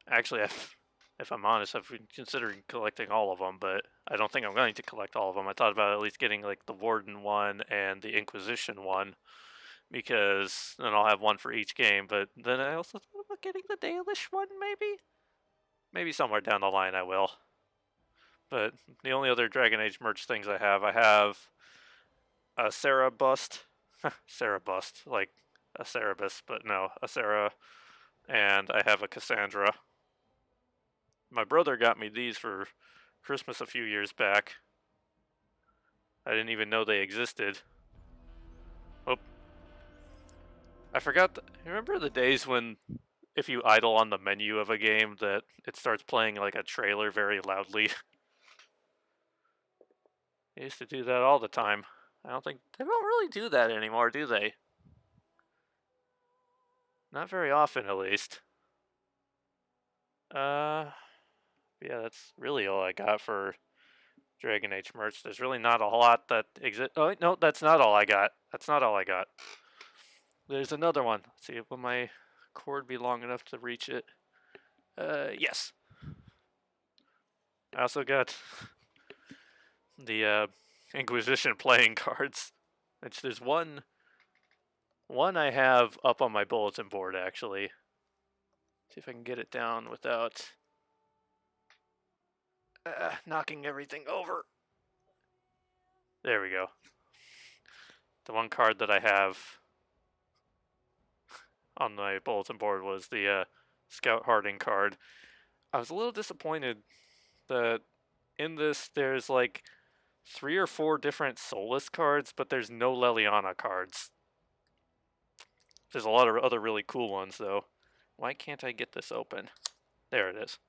actually, if I'm honest, I've been considering collecting all of them, but I don't think I'm going to collect all of them. I thought about at least getting like the Warden one and the Inquisition one, because then I'll have one for each game. But then I also thought about getting the Dalish one, maybe. Maybe somewhere down the line I will. But the only other Dragon Age merch things I have a Sarah bust. Sarah bust, like a Cerebus, but no, a Sarah. And I have a Cassandra. My brother got me these for Christmas a few years back. I didn't even know they existed. Oh. I forgot. Remember the days when if you idle on the menu of a game that it starts playing like a trailer very loudly? They used to do that all the time. I don't think they don't really do that anymore, do they? Not very often, at least. Yeah, that's really all I got for Dragon Age merch. There's really not a lot that exists. Oh, no, that's not all I got. That's not all I got. There's another one. Let's see, will my cord be long enough to reach it? Yes. I also got the Inquisition playing cards. Which there's one I have up on my bulletin board, actually. See if I can get it down without knocking everything over. There we go. The one card that I have on my bulletin board was the Scout Harding card. I was a little disappointed that in this there's like 3 or 4 different Soulless cards, but there's no Leliana cards. There's a lot of other really cool ones, though. Why can't I get this open? There it is.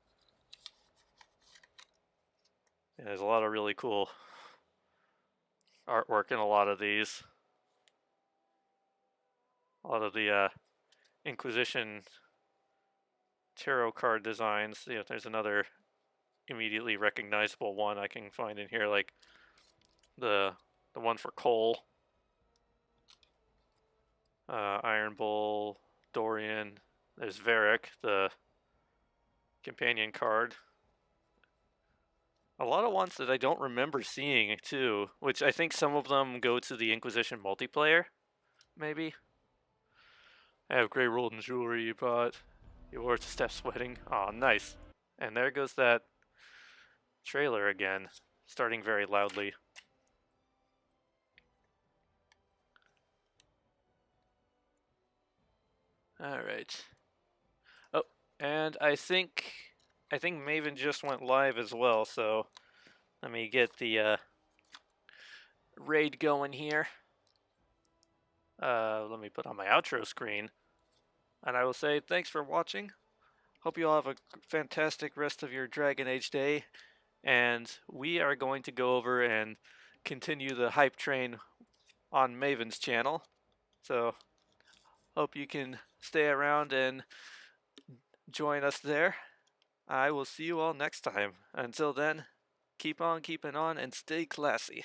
Yeah, there's a lot of really cool artwork in a lot of these. A lot of the Inquisition tarot card designs. Yeah, there's another immediately recognizable one I can find in here, like the one for Cole, Iron Bull, Dorian. There's Varric, the companion card. A lot of ones that I don't remember seeing too, which I think some of them go to the Inquisition multiplayer, maybe. I have Grey Rolden jewelry you bought. You wore it to Steph's wedding. Aw, nice. And there goes that trailer again, starting very loudly. Alright. Oh, and I think Maven just went live as well, so let me get the raid going here. Let me put on my outro screen. And I will say thanks for watching. Hope you all have a fantastic rest of your Dragon Age day. And we are going to go over and continue the hype train on Maven's channel. So hope you can stay around and join us there. I will see you all next time. Until then, keep on keeping on and stay classy.